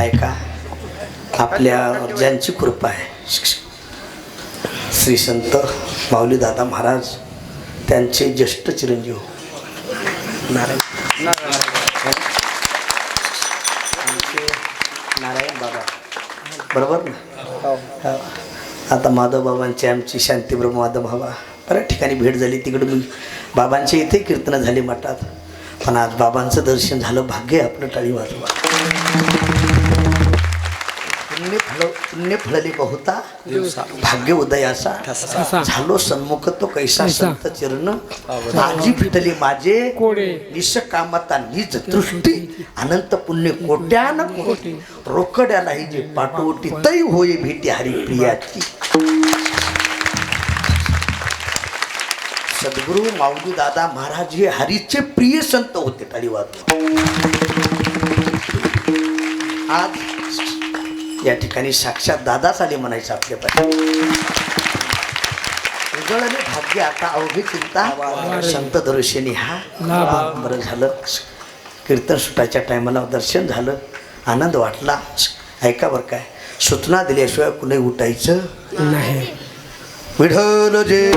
ऐका, आपल्या ज्यांची कृपा आहे श्री संत माऊली दादा महाराज, त्यांचे ज्येष्ठ चिरंजीव नारायण बाबा, बरोबर ना. आता माधव बाबांची आमची शांतीब्रह्म माधव बाबा बऱ्याच ठिकाणी भेट झाली. तिकडे मी बाबांच्या इथे कीर्तनं झाली मठात. पण आज बाबांचं दर्शन झालं. भाग्य आपलं. टाळी वाजवा. पुण्य फळली बहुता भाग्य उदयाचा, झालो सन्मुख तो कैसा संत चरण. माझी फिटली माझे निष्कामता निज दृष्टी, अनंत पुण्य कोट्यान कोटी. रोकड्याला ही जे पाठवटी तै होई भेटी हरिप्रियाची. सद्गुरू माऊली दादा महाराज हे हरीचे प्रिय संत होते. टाळी वाजवा. आज या ठिकाणी साक्षात दादाच आले म्हणायचं आपल्यापासून. उजळले भाग्य आता अवघी चिंता, संत दर्शनी हा. बरं झालं, कीर्तन सुटायच्या टायमाला दर्शन झालं, आनंद वाटला. ऐका बरं काय, सूचना दिल्याशिवाय कुणी उठायचं नाही. विठ्ठल जे